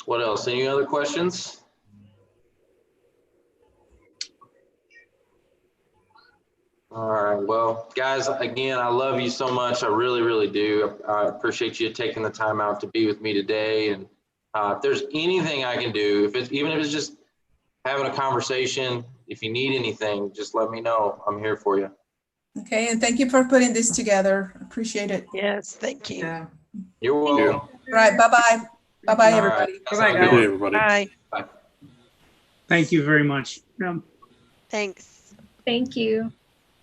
Speaker 5: What else? Any other questions? All right. Well, guys, again, I love you so much. I really, really do. I appreciate you taking the time out to be with me today. And if there's anything I can do, even if it's just having a conversation, if you need anything, just let me know. I'm here for you.
Speaker 9: Okay, and thank you for putting this together. Appreciate it.
Speaker 6: Yes, thank you.
Speaker 4: Yeah.
Speaker 5: You're welcome.
Speaker 9: All right, bye-bye. Bye-bye,
Speaker 5: All
Speaker 9: everybody.
Speaker 5: right.
Speaker 4: Bye-bye,
Speaker 5: Have a
Speaker 4: guys.
Speaker 5: good
Speaker 8: Hey,
Speaker 5: one.
Speaker 8: everybody.
Speaker 6: Bye.
Speaker 1: Thank you very much.
Speaker 6: Thanks.
Speaker 7: Thank you.